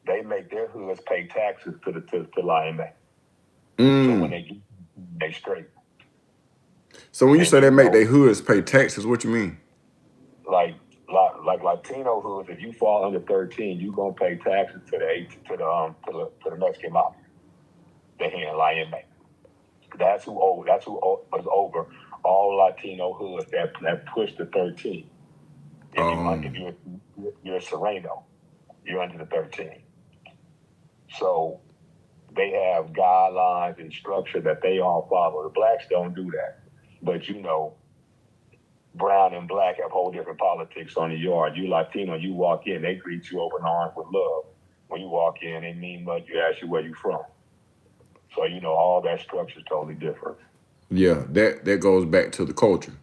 they make their hoods pay taxes to Lion Bay. So when they straight. So when you say they make their hoods pay taxes, what you mean? Like Latino hoods, if you fall under 13, you gonna pay taxes to the Mexican mafia. They here in Lion Bay. That's who was over all Latino hoods that pushed the 13. If you're a Sereno, you're under the 13. So they have guidelines and structure that they all follow. The blacks don't do that. But brown and black have whole different politics on the yard. You Latino, you walk in, they greet you open arms with love. When you walk in, they mean much, you ask you where you from. So all that structure is totally different. Yeah, that goes back to the culture.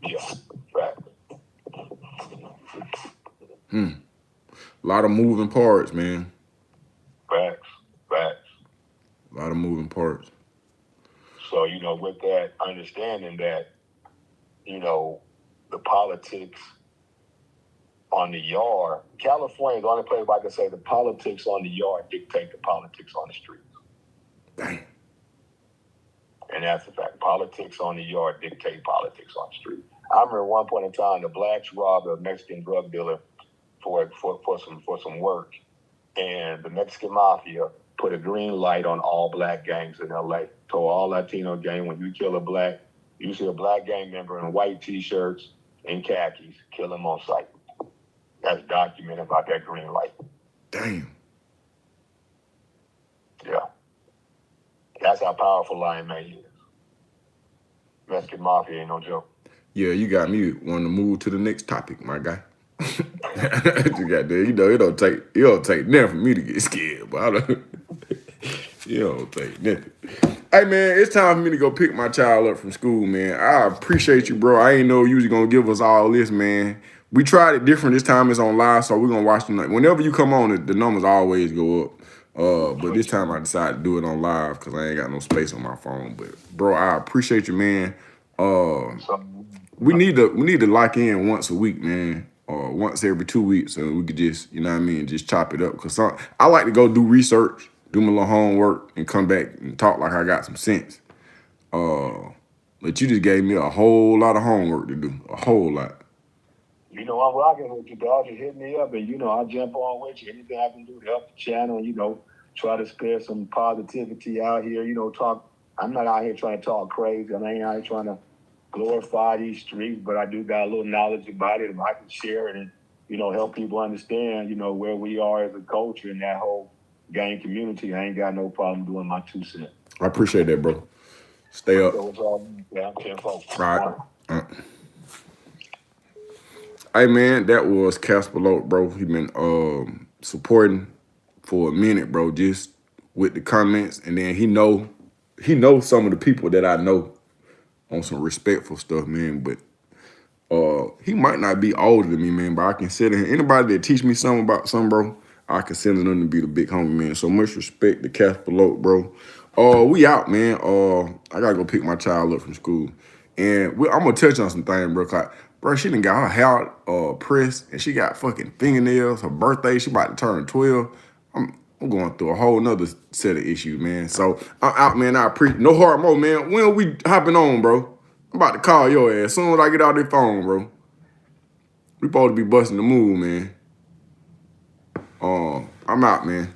Yeah, right. A lot of moving parts, man. Facts. A lot of moving parts. So, with that understanding that, the politics on the yard, California is the only place where I can say the politics on the yard dictate the politics on the streets. Dang. And that's the fact. Politics on the yard dictate politics on the street. I remember one point in time, the blacks robbed a Mexican drug dealer for some work, and the Mexican mafia put a green light on all black gangs in LA. Told all Latino gang, when you kill a black, you see a black gang member in white T-shirts and khakis, kill him on sight. That's documented about that green light. Damn. Yeah. That's how powerful Lion May is. Mexican mafia ain't no joke. Yeah, you got me wanting to move to the next topic, my guy. You got there, it don't take nothing for me to get scared, but I don't. It don't take nothing. Hey man, it's time for me to go pick my child up from school, man. I appreciate you, bro. I ain't know you was gonna give us all this, man. We tried it different this time. It's on live, so we're gonna watch the night. Whenever you come on, the numbers always go up. But this time I decided to do it on live because I ain't got no space on my phone. But bro, I appreciate you, man. We need to lock in once a week, man, or once every 2 weeks, so we could just, just chop it up. Cause I like to go do research, do my little homework, and come back and talk like I got some sense. But you just gave me a whole lot of homework to do, a whole lot. I'm rocking with you, dog. Just hit me up, and I'll jump on with you. Anything I can do to help the channel, try to spread some positivity out here. Talk. I'm not out here trying to talk crazy. I ain't out here trying to glorify these streets, but I do got a little knowledge about it, and I can share it and help people understand where we are as a culture and that whole gang community. I ain't got no problem doing my 2 cents. I appreciate that, bro. Stay up. So it's all, yeah, 10 folks. Right. One. Uh, Hey man, that was Casper Loke, bro. He been supporting for a minute, bro, just with the comments, and then he knows some of the people that I know on some respectful stuff, man. But he might not be older than me, man, but I consider him anybody that teach me something about something, bro. I consider them to be the big homie, man. So much respect to Casper Loke, bro. We out, man. I gotta go pick my child up from school. And I'm gonna touch on some things, bro. 'Cause, bro, she done got her hair pressed and she got fucking fingernails. Her birthday, she about to turn 12. I'm going through a whole nother set of issues, man. So I'm out, man. I appreciate no hard more, man. When are we hopping on, bro? I'm about to call your ass. As soon as I get out this phone, bro. We supposed to be busting the move, man. I'm out, man.